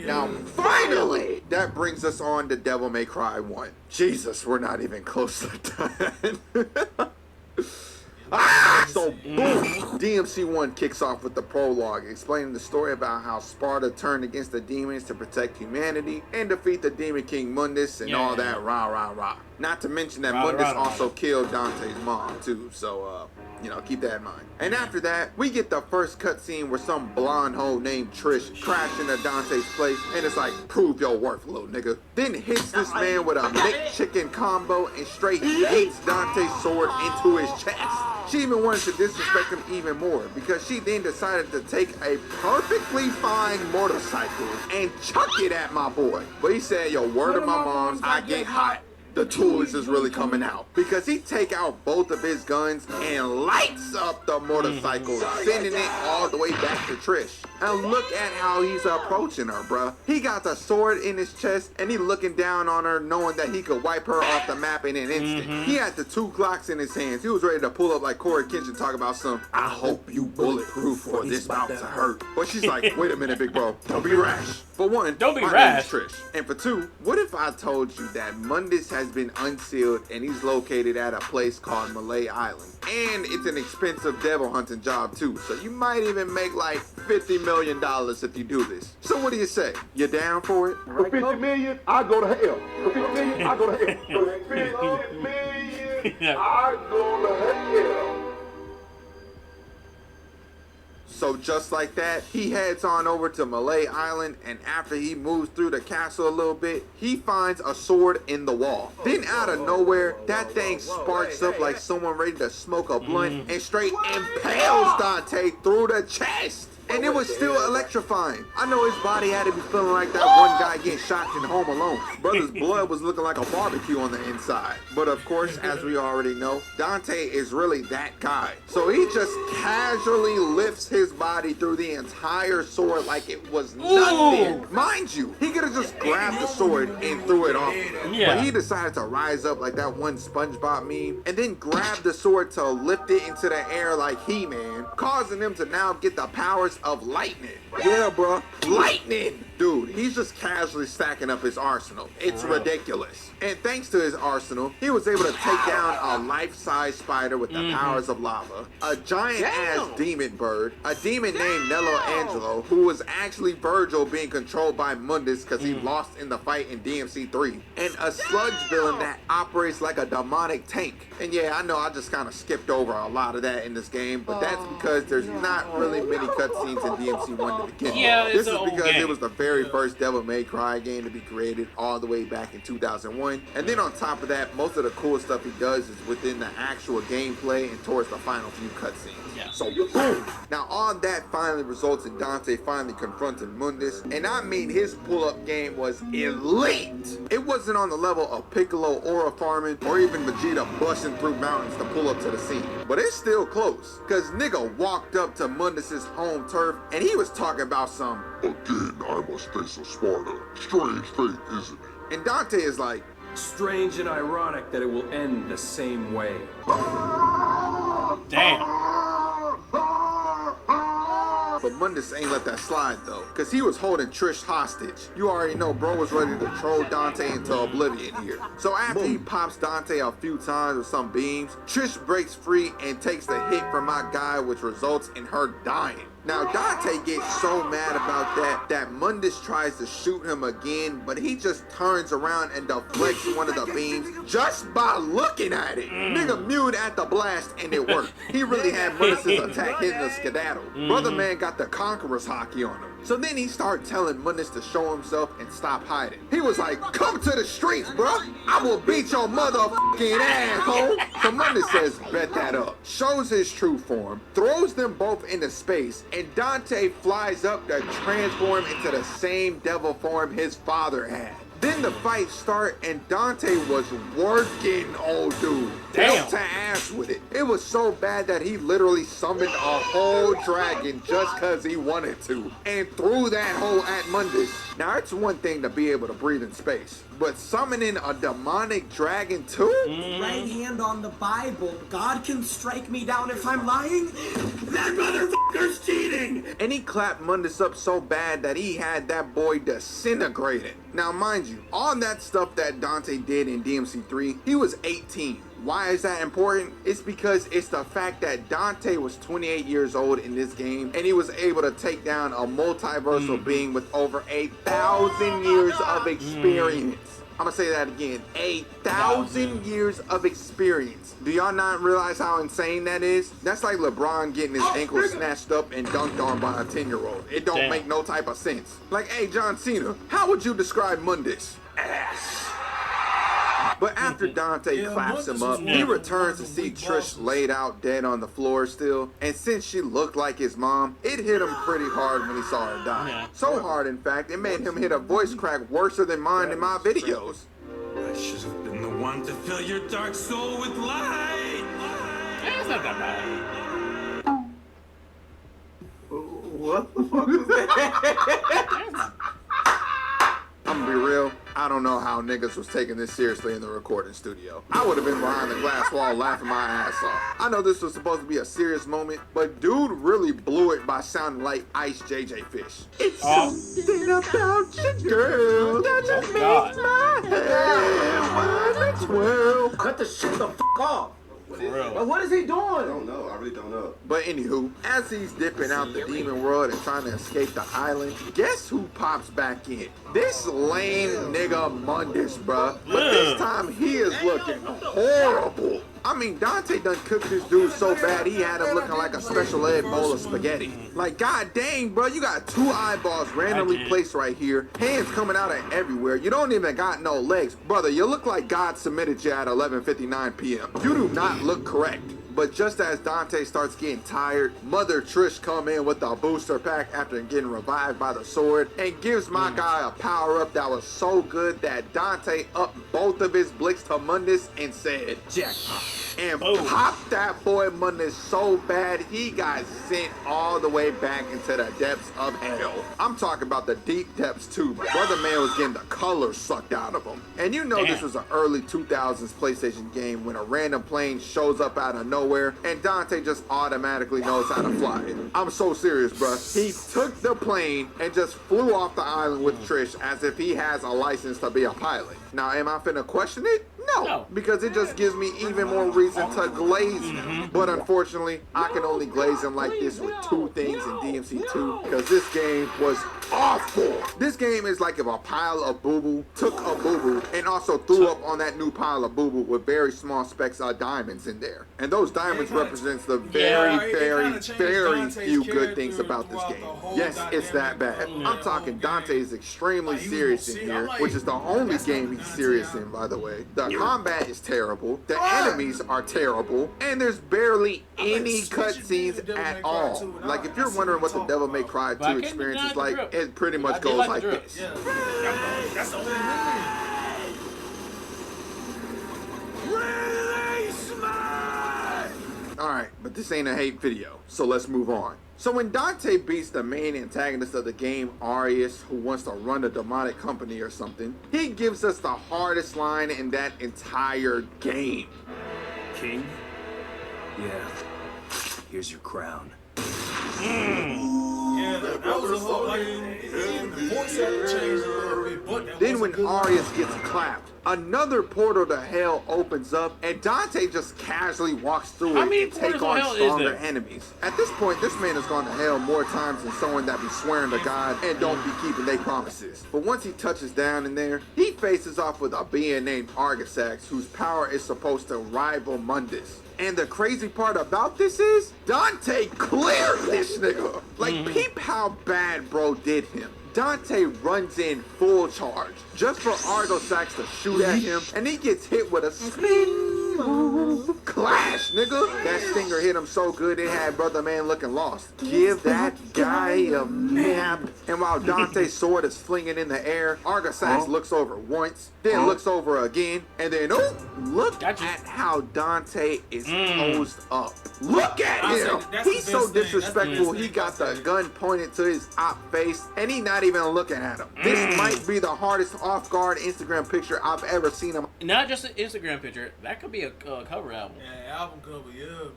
S6: Now, finally, that brings us on to Devil May Cry 1. Jesus, we're not even close to done. So boom, DMC1 kicks off with the prologue, explaining the story about how Sparta turned against the demons to protect humanity and defeat the demon king Mundus and all that rah rah rah. Not to mention that Mundus also killed Dante's mom too, so you know, keep that in mind. And after that, we get the first cutscene where some blonde hoe named Trish crashed into Dante's place and it's like, prove your worth, little nigga. Then hits this man with a McChicken combo and straight hits Dante's sword into his chest. She even wanted to disrespect him even more because she then decided to take a perfectly fine motorcycle and chuck it at my boy. But he said, yo, word of my mom's, I get hot. The tools is really coming out because he take out both of his guns and lights up the motorcycle, sending it all the way back to Trish. And look at how he's approaching her, bruh. He got the sword in his chest and he looking down on her knowing that he could wipe her off the map in an instant. He had the 2 Glocks in his hands. He was ready to pull up like Corey Kenshin talk about some, I hope you bulletproof or this about to hurt. But she's like, wait a minute, big bro. Don't be rash. For one,
S1: don't be
S6: my
S1: rash.
S6: name's Trish. And for 2, what if I told you that Mundus has been unsealed and he's located at a place called Malay Island? And it's an expensive devil hunting job too, so you might even make like $50 million if you do this. So what do you say? You down for it?
S10: For 50 million, I go to hell. For 50 million, I go to hell. For 50 million, I go to hell.
S6: So just like that, he heads on over to Malay Island, and after he moves through the castle a little bit, he finds a sword in the wall. Then out of nowhere, that thing sparks up like someone ready to smoke a blunt and straight impales Dante through the chest. and it was still electrifying. I know his body had to be feeling like that one guy getting shot in Home Alone. Brother's blood was looking like a barbecue on the inside. But of course, as we already know, Dante is really that guy. So he just casually lifts his body through the entire sword like it was nothing. Mind you, he could have just grabbed the sword and threw it off.
S1: Yeah.
S6: But he decided to rise up like that one SpongeBob meme and then grab the sword to lift it into the air like He-Man, causing him to now get the powers of lightning. Yeah, bro, lightning! Dude, he's just casually stacking up his arsenal. It's ridiculous. And thanks to his arsenal, he was able to take down a life-size spider with the powers of lava, a giant-ass demon bird, a demon named Nello Angelo, who was actually Virgil being controlled by Mundus because he lost in the fight in DMC 3, and a sludge villain that operates like a demonic tank. And yeah, I know I just kind of skipped over a lot of that in this game, but that's because there's not really many cutscenes in DMC 1 to begin with. This is because it was the very first Devil May Cry game to be created all the way back in 2001. And then on top of that, most of the cool stuff he does is within the actual gameplay and towards the final few cutscenes.
S1: Yeah.
S6: So boom! Now all that finally results in Dante finally confronting Mundus, and I mean his pull-up game was elite. It wasn't on the level of Piccolo Aura farming or even Vegeta busting through mountains to pull up to the scene, but it's still close, cause nigga walked up to Mundus's home turf and he was talking about some
S4: Again, I must face a Sparta. Strange fate, isn't it?
S6: and Dante is like,
S12: strange and ironic that it will end the same way.
S1: Damn.
S6: but Mundus ain't let that slide though, cause he was holding Trish hostage. You already know bro was ready to troll Dante into oblivion here. So after he pops Dante a few times with some beams, Trish breaks free and takes the hit from my guy, which results in her dying. Now Dante gets so mad about that Mundus tries to shoot him again, but he just turns around and deflects one of the beams just by looking at it. Nigga mewed at the blast and it worked. He really had Mundus' attack hitting a skedaddle. Brother man got the Conqueror's hockey on him. So then he started telling Mundus to show himself and stop hiding. He was like, come to the streets, bro. I will beat your motherfucking asshole. So Mundus says, bet that up. Shows his true form, throws them both into space, and Dante flies up to transform into the same devil form his father had. Then the fight start and Dante was working old dude. Built to ass with it. It was so bad that he literally summoned a whole dragon just cause he wanted to. And threw that hole at Mundus. Now it's one thing to be able to breathe in space, but summoning a demonic dragon too?
S13: Right hand on the Bible. God can strike me down if I'm lying. That motherfucker's cheating!
S6: And he clapped Mundus up so bad that he had that boy disintegrated. Now mind you, all that stuff that Dante did in DMC 3, he was 18. Why is that important? It's because it's the fact that Dante was 28 years old in this game and he was able to take down a multiversal being with over 1,000 years of experience. I'm gonna say that again, 1,000 years of experience. Do y'all not realize how insane that is? That's like LeBron getting his ankle snatched up and dunked on by a 10-year-old. It don't make no type of sense. Like, hey, John Cena, how would you describe Mundus? Ass. But after Dante claps him up, he returns to see Trish laid out dead on the floor still. And since she looked like his mom, it hit him pretty hard when he saw her die. So hard, in fact, it made him hit a voice crack worse than mine in my videos.
S14: I should have been the one to fill your dark soul with light.
S1: It's not that bad.
S6: What the fuck is that? I'm gonna be real, I don't know how niggas was taking this seriously in the recording studio. I would have been behind the glass wall laughing my ass off. I know this was supposed to be a serious moment, but dude really blew it by sounding like Ice JJ Fish. It's something about you, girl, that just makes my head wanna twirl.
S13: Cut the shit the fuck off.
S6: But what is he doing? I don't know. I really don't know. But anywho, as he's dipping out the demon world and trying to escape the island, guess who pops back in? This lame nigga Mundus, bruh. But this time he is looking horrible. I mean, Dante done cooked this dude so bad he had him looking like a special ed bowl of spaghetti. Like, god dang, bro, you got two eyeballs randomly placed right here, hands coming out of everywhere. You don't even got no legs. Brother, you look like God submitted you at 11:59 p.m. You do not look correct. But just as Dante starts getting tired, Mother Trish come in with a booster pack after getting revived by the sword and gives my guy a power-up that was so good that Dante upped both of his blicks to Mundus and said, jackpot. And popped that boy Mundus so bad he got sent all the way back into the depths of hell. I'm talking about the deep depths too. Brother man was getting the color sucked out of him. And you know this was an early 2000s PlayStation game when a random plane shows up out of nowhere and Dante just automatically knows how to fly it. I'm so serious, bruh. He took the plane and just flew off the island with Trish as if he has a license to be a pilot. Now, am I finna question it? No, because it just gives me even more reason to glaze him. But unfortunately, I can only glaze him like this with two things in DMC 2 because this game was awful. This game is like if a pile of boo-boo took a boo-boo and also threw up on that new pile of boo-boo with very small specks of diamonds in there. And those diamonds represents the very few good things about this game. Yes, it's that bad. I'm talking Dante is extremely serious in here, which is the only game he's serious in, by the way. The combat is terrible, the enemies are terrible, and there's barely any cutscenes at all. Like, if you're wondering what the Devil May Cry 2 experience is like, it pretty much goes like this.
S2: That's the only
S6: Alright, but this ain't a hate video, so let's move on. So when Dante beats the main antagonist of the game, Arius, who wants to run a demonic company or something, he gives us the hardest line in that entire game.
S12: King? Yeah. Here's your crown.
S2: Yeah, that was a whole, like, the voice had to change a little bit, but that
S6: Then
S2: was
S6: when Arius gets clapped, another portal to hell opens up and Dante just casually walks through it and take on stronger enemies. At this point, this man has gone to hell more times than someone that be swearing to God and don't be keeping their promises. But once he touches down in there, he faces off with a being named Argisax, whose power is supposed to rival Mundus. And the crazy part about this is, Dante cleared this nigga. Like, peep how bad bro did him. Dante runs in full charge, just for Argisax to shoot at him, and he gets hit with a spin move. Clash, nigga. That stinger hit him so good it had brother man looking lost. Give that guy a nap. And while Dante's sword is flinging in the air, Argisax looks over once, then looks over again, and then look at how Dante is posed up. Look at him. He's so disrespectful. He got the gun pointed to his op face, and he not even looking at him. This might be the hardest off-guard Instagram picture I've ever seen him.
S1: Not just an Instagram picture. That could be a cover album.
S2: Yeah, album cover, yeah.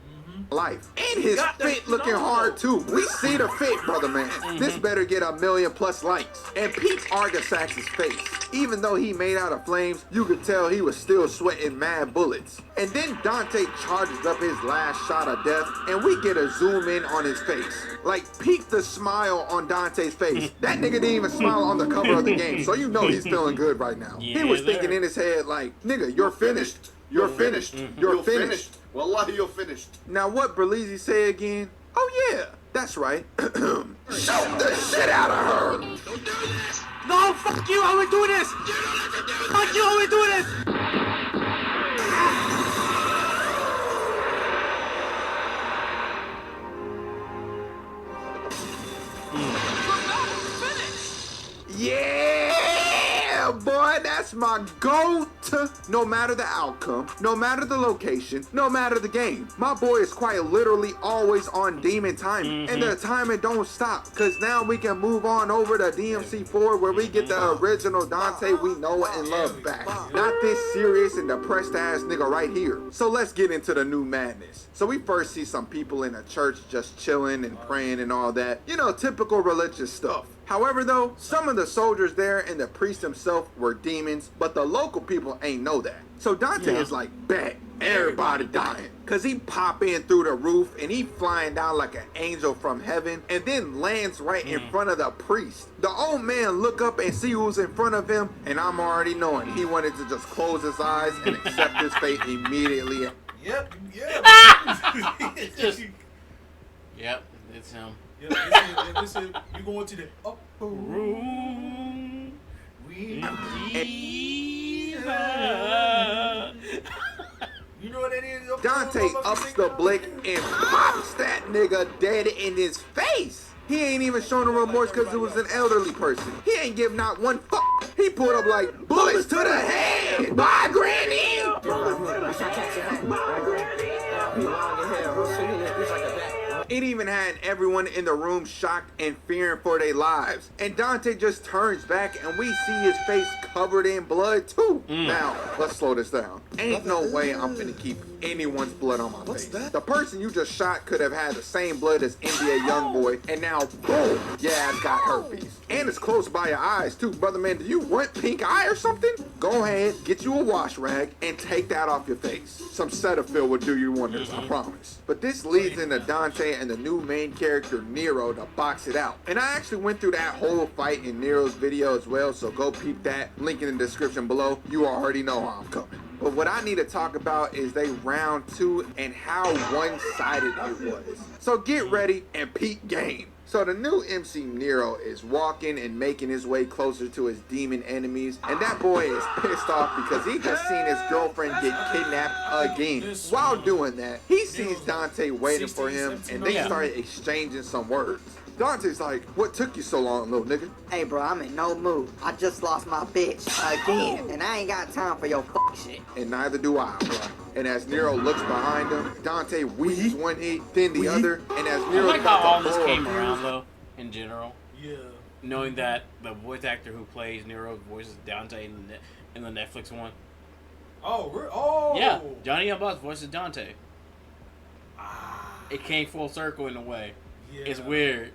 S6: Life. And his fit looking hard too. We see the fit, brother man. This better get 1 million+ likes. And peep Argisax's face. Even though he made out of flames, you could tell he was still sweating mad bullets. And then Dante charges up his last shot of death, and we get a zoom in on his face. Like, peep the smile on Dante's face. That nigga didn't even smile on the cover of the game, so you know he's feeling good right now. He was thinking in his head like, nigga, you're finished. You're finished. You're finished.
S10: Wallahi, you're finished.
S6: Now what Berlizzi say again? Oh yeah, that's right. Shoot the shit out of her!
S13: Don't do this! No, fuck you, I would do this! You don't have to do this! Fuck you, I would do this!
S6: Yeah, boy, that's my GOAT. No matter the outcome, no matter the location, no matter the game, my boy is quite literally always on demon timing. And the timing don't stop, because now we can move on over to DMC4 where we get the original Dante we know and love back. Not this serious and depressed ass nigga right here. So let's get into the new madness. So we first see some people in a church just chilling and praying and all that. You know, typical religious stuff. However though, some of the soldiers there and the priest himself were demons, but the local people ain't know that. So Dante is like, bet, everybody dying. Cause he pop in through the roof and he flying down like an angel from heaven and then lands right in front of the priest. The old man look up and see who's in front of him, and I'm already knowing he wanted to just close his eyes and accept his fate immediately.
S2: Yep.
S1: Yep, it's him.
S2: This is you going to the upper room. You You know what that is?
S6: Dante ups the blick and pops that nigga dead in his face. He ain't even showing no remorse because it was an elderly person. He ain't giving not one fuck. He pulled up like bullets to the head. Bye, Granny. It even had everyone in the room shocked and fearing for their lives. And Dante just turns back and we see his face covered in blood too. Now, let's slow this down. Ain't no way I'm finna keep anyone's blood on my face. The person you just shot could have had the same blood as NBA Youngboy, and now, boom, your ass got herpes. And it's close by your eyes too. Brother man, do you want pink eye or something? Go ahead, get you a wash rag and take that off your face. Some Cetaphil will do you wonders, I promise. But this leads into Dante and the new main character Nero to box it out. And I actually went through that whole fight in Nero's video as well, so go peep that. Link in the description below. You already know how I'm coming. But what I need to talk about is they round 2 and how one-sided it was. So get ready and peep game. So the new MC Nero is walking and making his way closer to his demon enemies, and that boy is pissed off because he just seen his girlfriend get kidnapped again. While doing that, he sees Dante waiting for him, and they start exchanging some words. Dante's like, what took you so long, little nigga?
S15: Hey bro, I'm in no mood. I just lost my bitch again, and I ain't got time for your fuck shit.
S6: And neither do I, bro. And as Nero looks behind him, Dante weaves one hit, then the other, and as Nero
S1: I like how all this came around though, in general.
S2: Yeah.
S1: Knowing that the voice actor who plays Nero voices Dante in the Netflix one.
S2: Oh,
S1: yeah, Johnny Youngbox voices Dante. It came full circle in a way.
S2: Yeah.
S1: It's weird,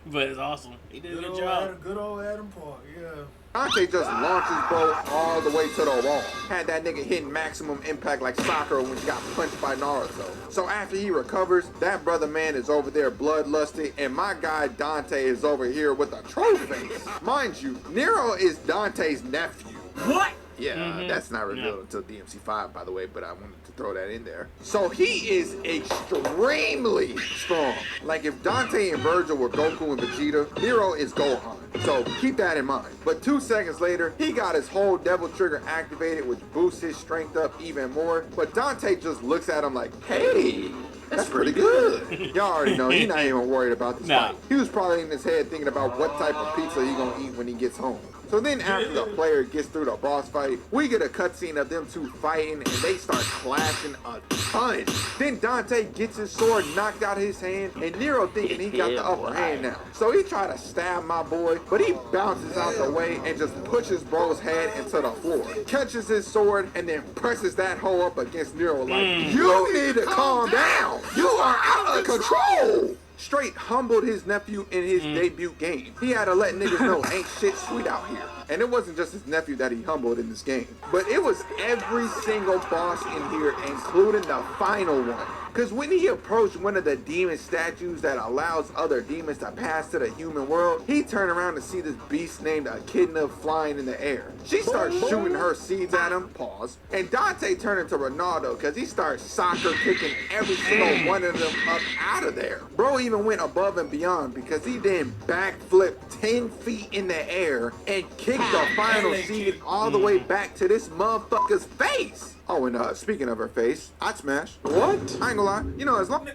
S1: but it's awesome. He did a good job.
S2: Good old Adam Park, yeah.
S6: Dante just launches bro all the way to the wall. Had that nigga hitting maximum impact like Sakura when he got punched by Naruto. So after he recovers, that brother man is over there bloodlusted, and my guy Dante is over here with a troll face. Mind you, Nero is Dante's nephew.
S1: What?
S6: Yeah, that's not revealed until DMC5, by the way, but I wanted to throw that in there. So he is extremely strong. Like if Dante and Virgil were Goku and Vegeta, Nero is Gohan. So keep that in mind. But 2 seconds later, he got his whole devil trigger activated, which boosts his strength up even more. But Dante just looks at him like, hey, that's pretty good. Y'all already know, he's not even worried about this fight. He was probably in his head thinking about what type of pizza he gonna eat when he gets home. So then after the player gets through the boss fight, we get a cutscene of them two fighting and they start clashing a ton. Then Dante gets his sword knocked out of his hand and Nero thinking he got the upper hand now. So he tried to stab my boy, but he bounces out the way and just pushes bro's head into the floor. Catches his sword and then presses that hoe up against Nero like, you need to calm down. You are out of control. Straight humbled his nephew in his debut game. He had to let niggas know ain't shit sweet out here. And it wasn't just his nephew that he humbled in this game, but it was every single boss in here, including the final one. Because when he approached one of the demon statues that allows other demons to pass to the human world, he turned around to see this beast named Echidna flying in the air. She starts shooting her seeds at him, pause, and Dante turned into Ronaldo because he starts soccer kicking every single one of them up out of there. Bro even went above and beyond because he then backflipped 10 feet in the air and kicked the final seed all the way back to this motherfucker's face. Oh, and speaking of her face, I'd smash. What? I ain't gonna lie. You know, as long...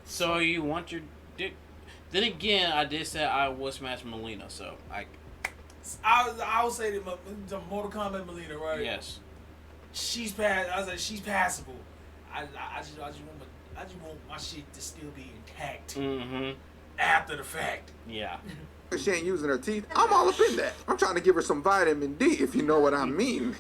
S1: So you want your dick... Then again, I did say I would smash Melina, so I
S2: would say the Mortal Kombat Melina, right?
S1: Yes.
S2: She's passable. I just want my shit to still be intact. After the fact.
S1: Yeah.
S6: She ain't using her teeth. I'm all up in that. I'm trying to give her some vitamin D, if you know what I mean.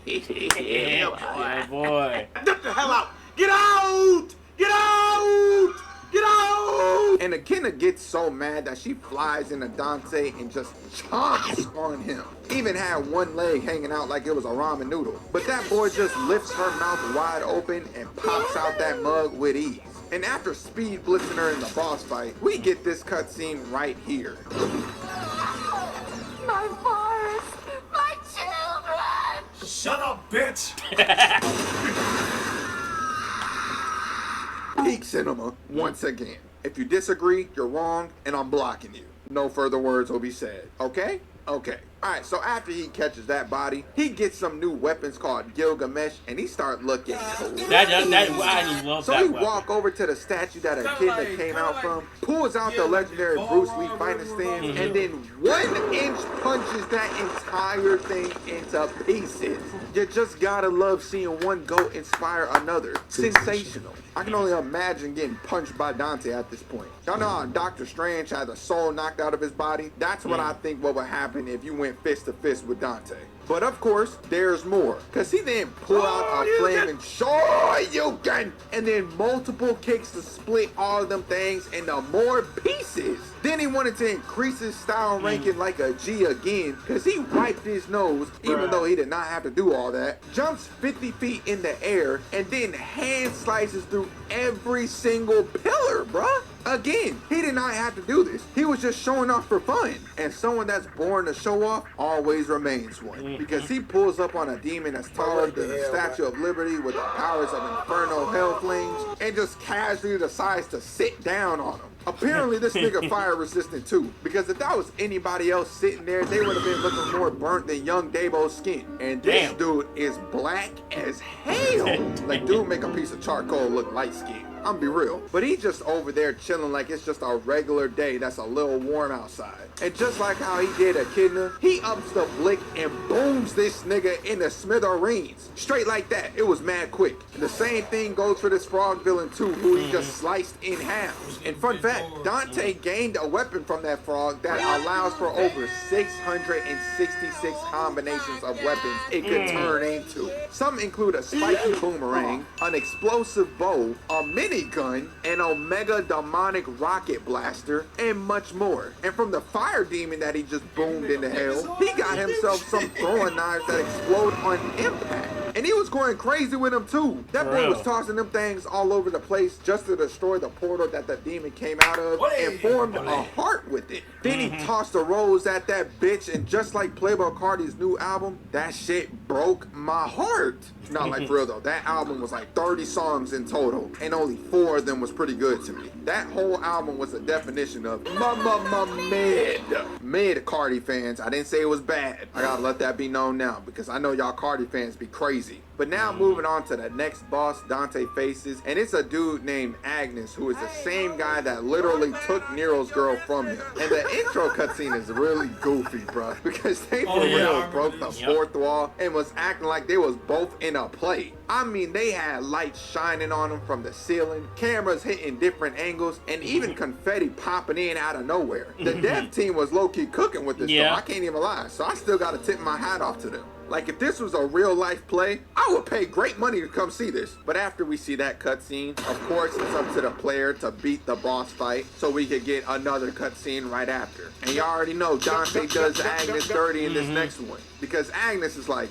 S1: Yeah, boy.
S8: Get the hell out! Get out! Get out! Get out!
S6: And Echidna gets so mad that she flies into Dante and just chomps on him. Even had one leg hanging out like it was a ramen noodle. But that boy just lifts her mouth wide open and pops out that mug with ease. And after speed blitzing her in the boss fight, we get this cutscene right here.
S7: My forest! My children!
S2: Shut up, bitch!
S6: Peak cinema once again. If you disagree, you're wrong, and I'm blocking you. No further words will be said. Okay? Okay. Alright, so after he catches that body, he gets some new weapons called Gilgamesh, and he start looking cool.
S1: I love
S6: so
S1: that
S6: he
S1: weapon.
S6: walk over to the statue that Echidna came out from, pulls out the legendary Bruce Lee fighting stance, and then 1 inch punches that entire thing into pieces. You just gotta love seeing one goat inspire another. Sensational. I can only imagine getting punched by Dante at this point. Y'all know how Doctor Strange had the soul knocked out of his body? That's what I think what would happen if you went fist to fist with Dante. But of course, there's more. Cause he then pull out a flaming Shoryuken and then multiple kicks to split all of them things into more pieces. Then he wanted to increase his style ranking like a G again, cause he wiped his nose, even though he did not have to do all that, jumps 50 feet in the air, and then hand slices through every single pillar, bruh. Again, he did not have to do this. He was just showing off for fun. And someone that's born to show off always remains one. Because he pulls up on a demon that's taller than the Statue of Liberty with the powers of Inferno Hell Flames and just casually decides to sit down on him. Apparently this nigga fire resistant too, because if that was anybody else sitting there, they would have been looking more burnt than young Dabo's skin. And this dude is black as hell. Like, dude make a piece of charcoal look light skinned. I'm be real. But he just over there chilling like it's just a regular day that's a little warm outside. And just like how he did Echidna, he ups the blick and booms this nigga in the smithereens. Straight like that. It was mad quick. The same thing goes for this frog villain too, who he just sliced in half. And fun fact, Dante gained a weapon from that frog that allows for over 666 combinations of weapons it could turn into. Some include a spiky boomerang, an explosive bow, a minigun, an Omega demonic rocket blaster, and much more. And from the fire demon that he just boomed into hell, he got himself some throwing knives that explode on impact. And he was going crazy with them too. That boy was tossing them things all over the place just to destroy the portal that the demon came out of and formed a heart with it. Then he tossed a rose at that bitch, and just like Playboi Carti's new album, that shit broke my heart. Not like for real though, that album was like 30 songs in total, and only 4 of them was pretty good to me. That whole album was a definition of mid. Mid Carti fans. I didn't say it was bad. I gotta let that be known now, because I know y'all Carti fans be crazy. But now moving on to the next boss Dante faces, and it's a dude named Agnes, who is the same guy that literally took Nero's girl from him. And the intro cutscene is really goofy, bro, because they for real broke the 4th wall and was acting like they was both in a play. I mean, they had lights shining on them from the ceiling, cameras hitting different angles, and even confetti popping in out of nowhere. The dev team was low-key cooking with this stuff, I can't even lie, so I still gotta tip my hat off to them. Like, if this was a real life play, I would pay great money to come see this. But after we see that cutscene, of course it's up to the player to beat the boss fight so we could get another cutscene right after. And you already know Dante does Agnes dirty in this next one, because Agnes is like,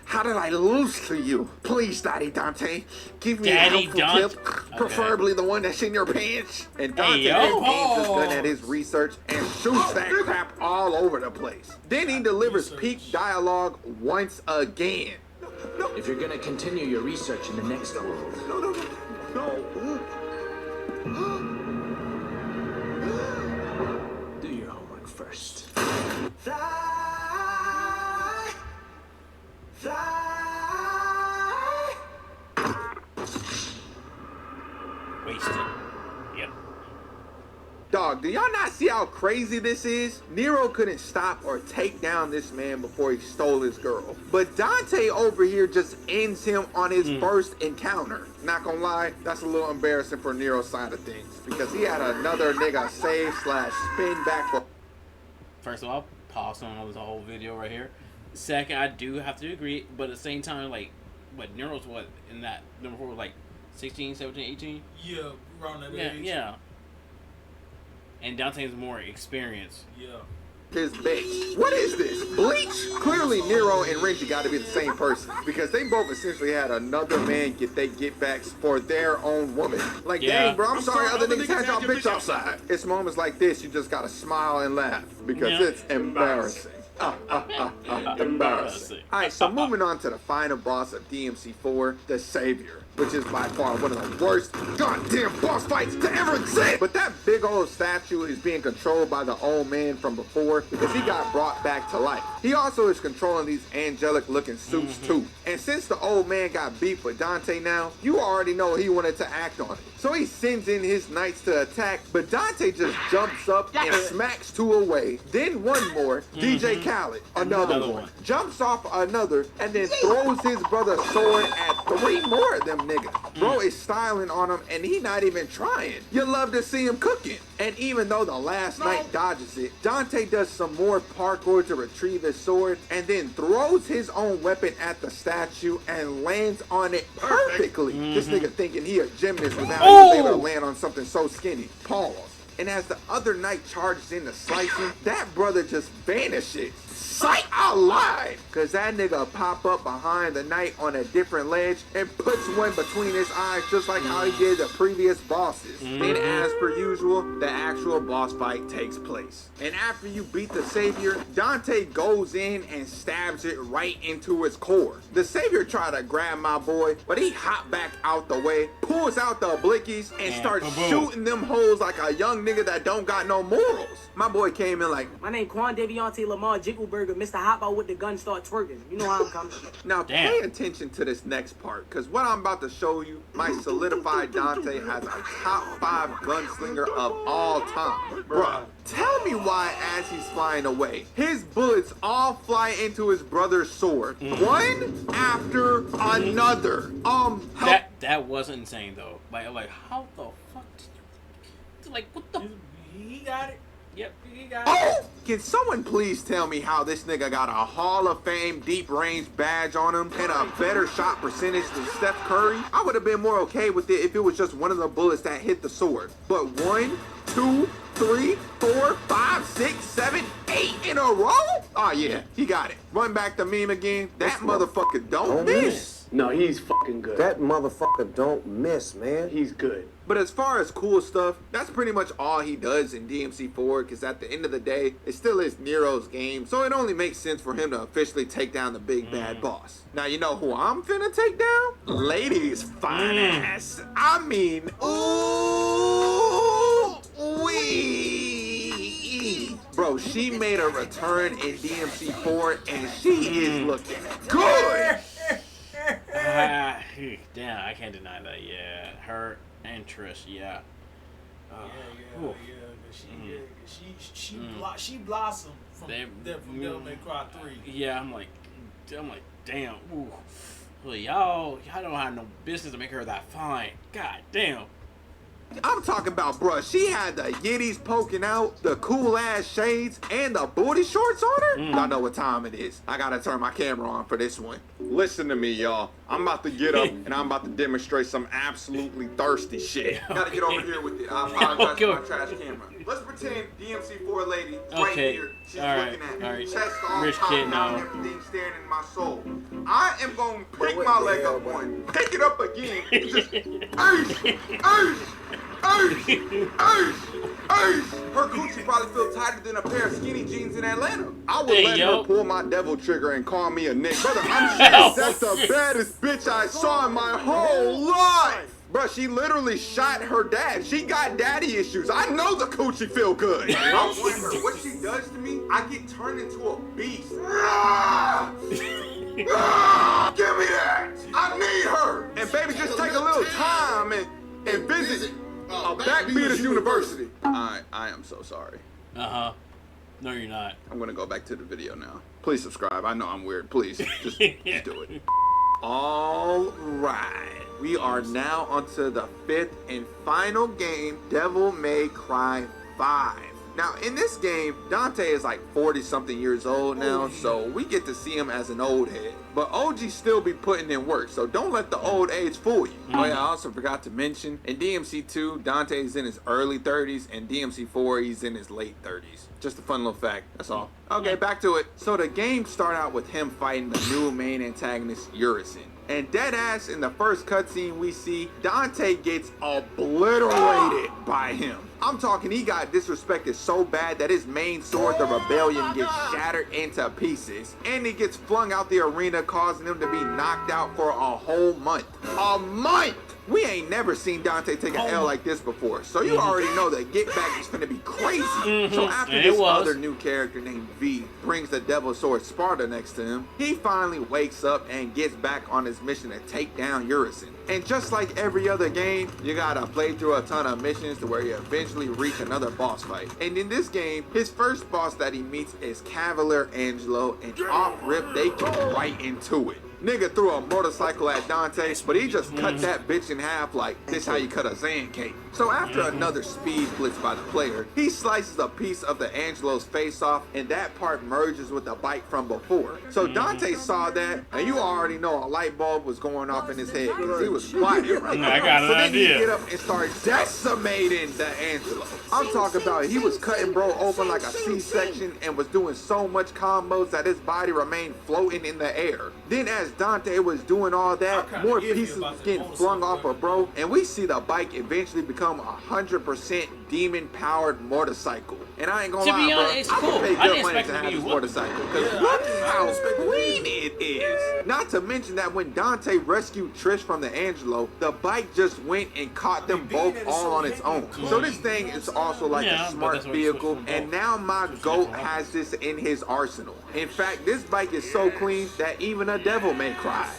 S6: how did I lose to you? Please, Daddy Dante, give me a helpful tip, preferably the one that's in your pants. And Dante aims his gun at his research and shoots that crap all over the place. Then he delivers peak dialogue once again.
S11: If you're gonna continue your research in the next world, do your homework first.
S1: Wasted. Yep.
S6: Dog, do y'all not see how crazy this is? Nero couldn't stop or take down this man before he stole his girl. But Dante over here just ends him on his first encounter. Not gonna lie, that's a little embarrassing for Nero's side of things, because he had another nigga save / spin back for...
S1: First of all, pause on this whole video right here. Second, I do have to agree, but at the same time, like, what, Nero's what, in that number 4, like, 16, 17, 18?
S2: Yeah, around that age.
S1: Yeah. And Dante's more experienced.
S2: Yeah.
S6: His bitch. What is this? Bleach? Clearly Nero and Renji gotta be the same person, because they both essentially had another man get they get backs for their own woman. Like, dang, bro, I'm sorry other niggas had y'all bitch outside. It's moments like this you just gotta smile and laugh, because it's embarrassing. Embarrassing. Alright, so moving on to the final boss of DMC4, the Savior. which is by far one of the worst goddamn boss fights to ever exist. But that big old statue is being controlled by the old man from before because he got brought back to life. He also is controlling these angelic looking suits too. And since the old man got beef with Dante now, you already know he wanted to act on it. So he sends in his knights to attack, but Dante just jumps up and smacks two away. Then one more, DJ Khaled, another one, jumps off another, and then throws his brother's sword at three more of them niggas. Bro is styling on him, and he not even trying. You love to see him cooking. And even though the last knight dodges it, Dante does some more parkour to retrieve his sword, and then throws his own weapon at the statue and lands on it perfectly. This nigga thinking he a gymnast without even able to land on something so skinny. Pause. And as the other knight charges in to slice him, that brother just vanishes. Sight, I lied! Cause that nigga pop up behind the knight on a different ledge and puts one between his eyes just like how he did the previous bosses. Then as per usual, the actual boss fight takes place. And after you beat the savior, Dante goes in and stabs it right into its core. The savior tried to grab my boy, but he hopped back out the way, pulls out the blickies, and starts shooting them hoes like a young nigga that don't got no morals. My boy came in like,
S9: my name Quan Deviante Lamar Jiggleberger, Mr. Hop Out with the gun start twerking. You know how I'm coming.
S6: Now pay attention to this next part, because what I'm about to show you might solidify Dante as a top 5 gunslinger of all time. Bruh, tell me why as he's flying away, his bullets all fly into his brother's sword. One after another.
S1: That was insane though. Like how the fuck did you, like what the
S2: he got it. Yep, he got
S6: it. Can someone please tell me how this nigga got a Hall of Fame deep range badge on him and a better shot percentage than Steph Curry? I would have been more okay with it if it was just one of the bullets that hit the sword. But 1, 2, 3, 4, 5, 6, 7, 8 in a row? Oh yeah, he got it. Run back the meme again. That motherfucker don't miss.
S12: No, he's fucking good. That motherfucker don't miss, man. He's good.
S6: But as far as cool stuff, that's pretty much all he does in DMC4, because at the end of the day, it still is Nero's game, so it only makes sense for him to officially take down the big bad boss. Now, you know who I'm finna take down? Ladies' fine ass. I mean, ooh, wee. Bro, she made a return in DMC4, and she is looking good.
S1: Damn, I can't deny that. Yeah, her interest. Yeah.
S2: She blossomed from Devil May Cry 3.
S1: Yeah, I'm like, damn. Ooh, well, y'all don't have no business to make her that fine. God damn.
S6: I'm talking about, bruh, she had the yitties poking out, the cool ass shades, and the booty shorts on her. Y'all know what time it is. I gotta turn my camera on for this one. Listen to me, y'all. I'm about to get up and I'm about to demonstrate some absolutely thirsty shit. Gotta get over here with it. I apologize for my trash camera. Let's pretend DMC4 lady right here. She's looking at me. Chest all
S1: Rich
S6: popping
S1: kid,
S6: out, everything staring in my soul. I am gonna pick my leg up one, pick it up again, and just her coochie probably feel tighter than a pair of skinny jeans in Atlanta. I would let her pull my devil trigger and call me a Nick. Brother, I'm sure that's the baddest bitch I saw in my whole life. Bruh, she literally shot her dad. She got daddy issues. I know the coochie feel good. I wonder what she does to me. I get turned into a beast. Give me that. I need her. And baby, just take a little time and visit Backbeaters University. I am so sorry.
S1: No, you're not.
S6: I'm gonna go back to the video now. Please subscribe. I know I'm weird. Please, just do it. All right. We are now onto the 5th and final game, Devil May Cry 5. Now, in this game, Dante is like 40-something years old now, so we get to see him as an old head. But OG still be putting in work, so don't let the old age fool you. Oh yeah, I also forgot to mention, in DMC2, Dante is in his early 30s, and DMC4, he's in his late 30s. Just a fun little fact, that's all. Okay, back to it. So the game start out with him fighting the new main antagonist, Urizen. And deadass in the first cutscene we see, Dante gets obliterated by him. I'm talking he got disrespected so bad that his main sword, the Rebellion, gets shattered into pieces. And he gets flung out the arena, causing him to be knocked out for a whole month. A month! We ain't never seen Dante take an L like this before, so you already know that Get Back is finna be crazy. So after this other new character named V brings the Devil Sword Sparta next to him, he finally wakes up and gets back on his mission to take down Urizen. And just like every other game, you gotta play through a ton of missions to where you eventually reach another boss fight. And in this game, his first boss that he meets is Cavalier Angelo, and off rip, they get right into it. Nigga threw a motorcycle at Dante, but he just cut that bitch in half like this how you cut a Zan cake. So after another speed blitz by the player, he slices a piece of the Angelo's face off, and that part merges with the bite from before. So Dante saw that, and you already know a light bulb was going off in his head because he was plotting right now.
S1: I got an
S6: so then
S1: idea.
S6: he get up and start decimating the Angelo. I'm talking about he was cutting bro open like a C-section and was doing so much combos that his body remained floating in the air. Then as Dante was doing all that, more pieces was getting flung off of bro, and we see the bike eventually become 100% demon-powered motorcycle. And I ain't gonna lie, bro,
S1: it's
S6: I
S1: cool.
S6: would pay
S1: I
S6: good
S1: didn't
S6: money
S1: expect
S6: to
S1: it to
S6: have
S1: be
S6: this
S1: whooped.
S6: motorcycle, because look how clean it is. Not to mention that when Dante rescued Trish from the Angelo, the bike just went and caught them both all on its own. So this thing is also like a smart vehicle, and now my GOAT has this in his arsenal. In fact, this bike is so clean that even a devil may cry.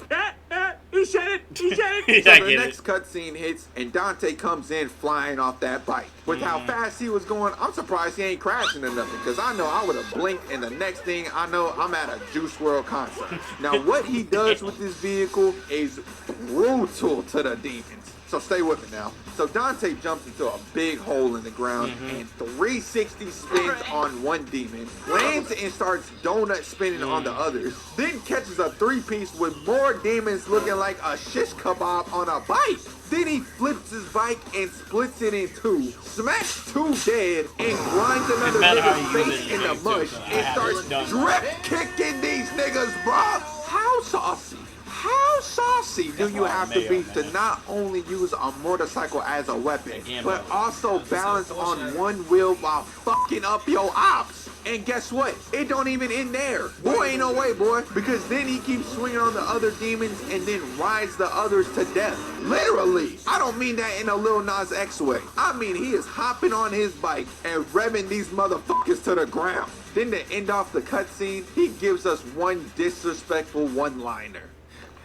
S8: He said it! He said it!
S6: So the next cutscene hits, and Dante comes in flying off that bike. With how fast he was going, I'm surprised he ain't crashing or nothing, because I know I would have blinked, and the next thing I know, I'm at a Juice WRLD concert. Now, what he does with this vehicle is brutal to the demons. So stay with me now. So Dante jumps into a big hole in the ground and 360 spins on one demon, lands and starts donut spinning on the others, then catches a three-piece with more demons looking like a shish kebab on a bike. Then he flips his bike and splits it in two, smacks two dead, and grinds another nigga's face in the mush and starts drip kicking these niggas, bro. How saucy? How saucy do you have to be to not only use a motorcycle as a weapon, but also balance on one wheel while fucking up your ops? And guess what? It don't even end there. Boy, ain't no way, boy. Because then he keeps swinging on the other demons and then rides the others to death. Literally. I don't mean that in a Lil Nas X way. I mean he is hopping on his bike and revving these motherfuckers to the ground. Then to end off the cutscene, he gives us one disrespectful one-liner.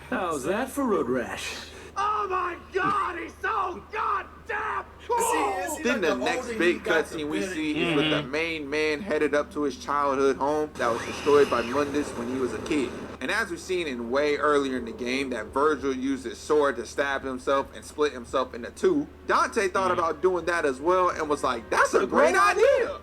S11: How's that for road rash?
S8: Oh my god, he's so goddamn cool!
S6: Then the next big cutscene we see is with the main man headed up to his childhood home that was destroyed by Mundus when he was a kid. And as we've seen in way earlier in the game that Virgil used his sword to stab himself and split himself into two, Dante thought about doing that as well and was like, that's a great idea!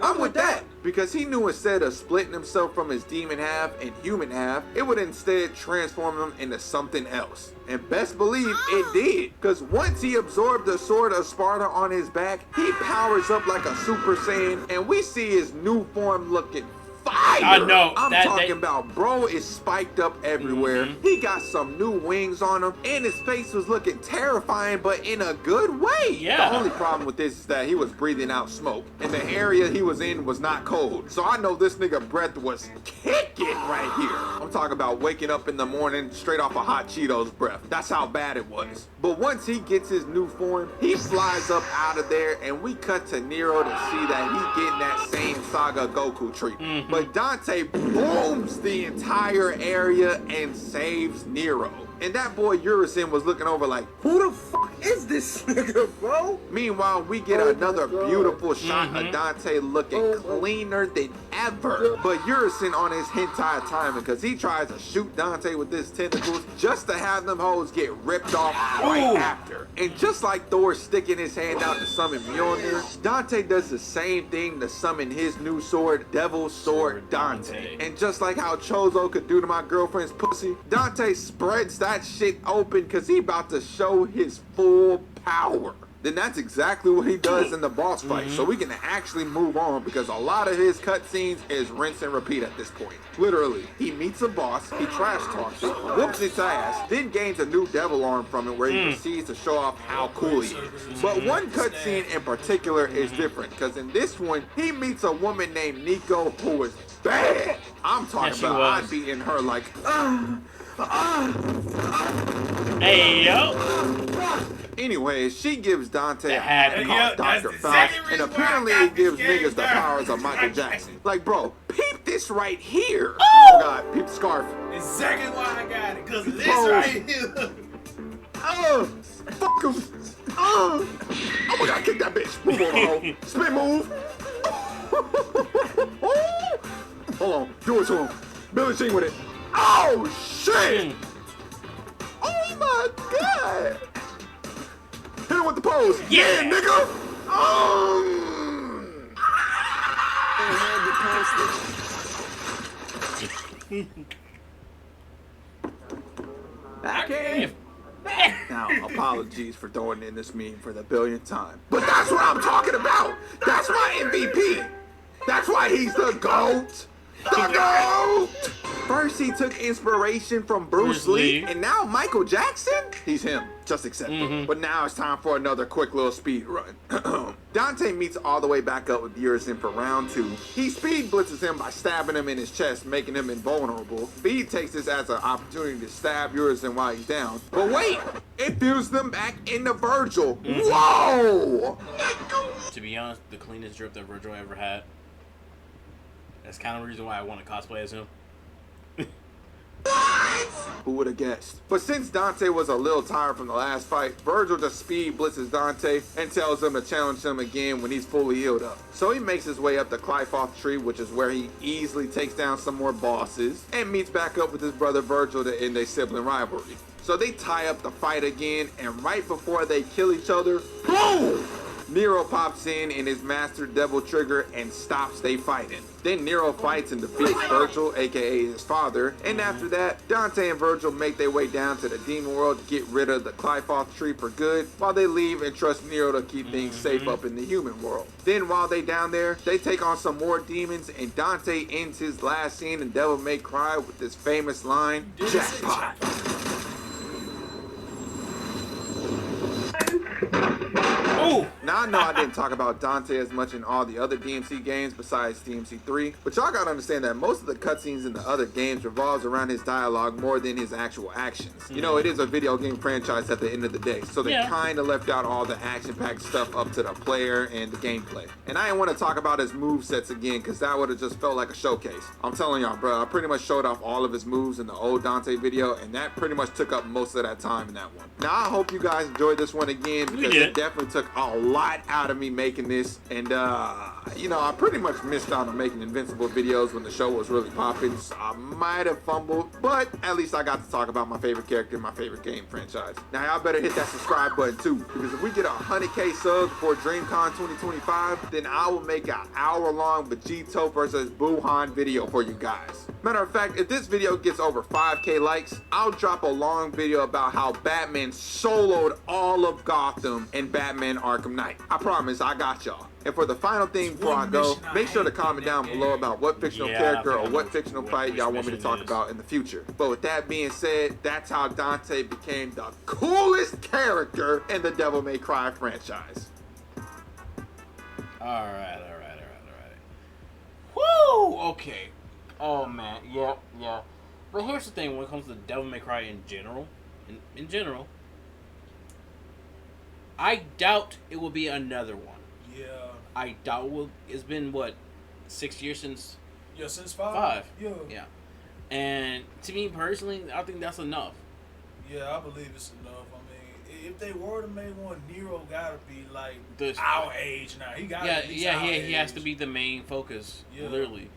S6: I'm with that, because he knew instead of splitting himself from his demon half and human half, it would instead transform him into something else. And best believe it did, because once he absorbed the sword of Sparta on his back, he powers up like a Super Saiyan, and we see his new form looking fire.
S1: I know.
S6: I'm talking about bro is spiked up everywhere. He got some new wings on him, and his face was looking terrifying, but in a good way.
S1: Yeah.
S6: The only problem with this is that he was breathing out smoke, and the area he was in was not cold. So I know this nigga breath was kicking right here. I'm talking about waking up in the morning straight off a hot Cheetos breath. That's how bad it was. But once he gets his new form, he flies up out of there, and we cut to Nero to see that he getting that same Saga Goku treatment. But Dante booms the entire area and saves Nero. And that boy Urizen was looking over like, who the fuck is this nigga, bro? Meanwhile, we get another beautiful shot of Dante looking cleaner than ever. But Urizen on his hentai timing, because he tries to shoot Dante with his tentacles just to have them hoes get ripped off right after. And just like Thor sticking his hand out to summon Mjolnir, Dante does the same thing to summon his new sword, Devil Sword Dante. And just like how Chozo could do to my girlfriend's pussy, Dante spreads that shit open because he about to show his full power. then that's exactly what he does in the boss fight. So we can actually move on because a lot of his cutscenes is rinse and repeat at this point. Literally, he meets a boss, he trash talks it, whoops its ass, then gains a new devil arm from it where he proceeds to show off how cool he is. But one cutscene in particular is different because in this one, he meets a woman named Nico who is bad. I'm talking about I'd be in her like,
S1: hey, yo.
S6: Anyways, she gives Dante a
S1: hat
S6: called Dr. Faust, and apparently it gives niggas the powers of Michael Jackson. Like, bro, peep this right here. Oh God, peep the scarf.
S2: Exactly why I got it, because of this right here.
S6: Fuck him. Oh my God, kick that bitch. Move on, ho. Spin move. Hold on, do it to him. Billie Jean with it. Oh shit. Oh my God. Hit him with the pose. Yeah, nigga.
S2: Okay.
S6: Now, apologies for throwing in this meme for the billionth time. But that's what I'm talking about. That's my MVP. That's why he's the GOAT. The GOAT. First, he took inspiration from Bruce Lee, and now Michael Jackson? He's him. Just accept it. But now it's time for another quick little speed run. Dante meets all the way back up with Urizen for round 2. He speed blitzes him by stabbing him in his chest, making him invulnerable. Speed takes this as an opportunity to stab Urizen while he's down. But wait, it fuses them back into Virgil. Whoa!
S1: To be honest, the cleanest drip that Virgil ever had. That's kind of the reason why I want to cosplay as him.
S6: Who would have guessed? But since Dante was a little tired from the last fight, Virgil just speed blitzes Dante and tells him to challenge him again when he's fully healed up. So he makes his way up the Clyfoth tree, which is where he easily takes down some more bosses, and meets back up with his brother Virgil to end their sibling rivalry. So they tie up the fight again, and right before they kill each other, boom! Nero pops in his master Devil Trigger and stops they fighting. Then Nero fights and defeats Virgil, aka his father, and after that, Dante and Virgil make their way down to the demon world to get rid of the Clyfoth tree for good, while they leave and trust Nero to keep things safe up in the human world. Then while they down there, they take on some more demons, and Dante ends his last scene in Devil May Cry with this famous line, "Jackpot." Now I know I didn't talk about Dante as much in all the other DMC games besides DMC 3, but y'all gotta understand that most of the cutscenes in the other games revolves around his dialogue more than his actual actions. You know, it is a video game franchise at the end of the day, so they kinda left out all the action-packed stuff up to the player and the gameplay. And I didn't want to talk about his movesets again, because that would have just felt like a showcase. I'm telling y'all, bro, I pretty much showed off all of his moves in the old Dante video, and that pretty much took up most of that time in that one. Now, I hope you guys enjoyed this one again, because it definitely took a lot out of me making this, and you know, I pretty much missed out on making Invincible videos when the show was really popping, so I might have fumbled, but at least I got to talk about my favorite character in my favorite game franchise. Now y'all better hit that subscribe button too, because if we get 100K subs before DreamCon 2025, then I will make an hour-long Vegito versus Buhan video for you guys. Matter of fact, if this video gets over 5K likes, I'll drop a long video about how Batman soloed all of Gotham in Batman Arkham Knight. I promise, I got y'all. And for the final thing before I go, make sure to comment down below about what fictional character or what fictional fight y'all want me to talk about in the future. But with that being said, that's how Dante became the coolest character in the Devil May Cry franchise.
S1: Alright. Woo! Okay. Oh man, yeah. But here's the thing when it comes to Devil May Cry in general, I doubt it will be another one.
S2: Yeah.
S1: I doubt it will. It's been what, 6 years since?
S2: Yeah, since 5.
S1: Yeah. And to me personally, I think that's enough.
S2: Yeah, I believe it's enough. I mean, if they were to make one, Nero gotta be like our age now. He gotta be our age.
S1: He has to be the main focus. Yeah. Literally,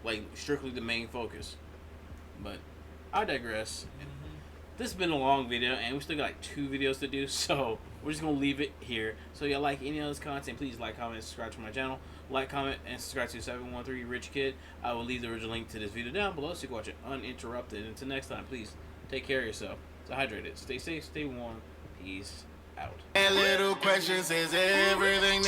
S1: like strictly the main focus. But I digress. This has been a long video, and we still got like 2 videos to do, so we're just gonna leave it here. So y'all like any of this content, please like, comment, and subscribe to my channel. Like, comment, and subscribe to 713 Rich Kid. I will leave the original link to this video down below so you can watch it uninterrupted. Until next time, please take care of yourself. Stay hydrated, stay safe, stay warm. Peace out.
S3: action says everything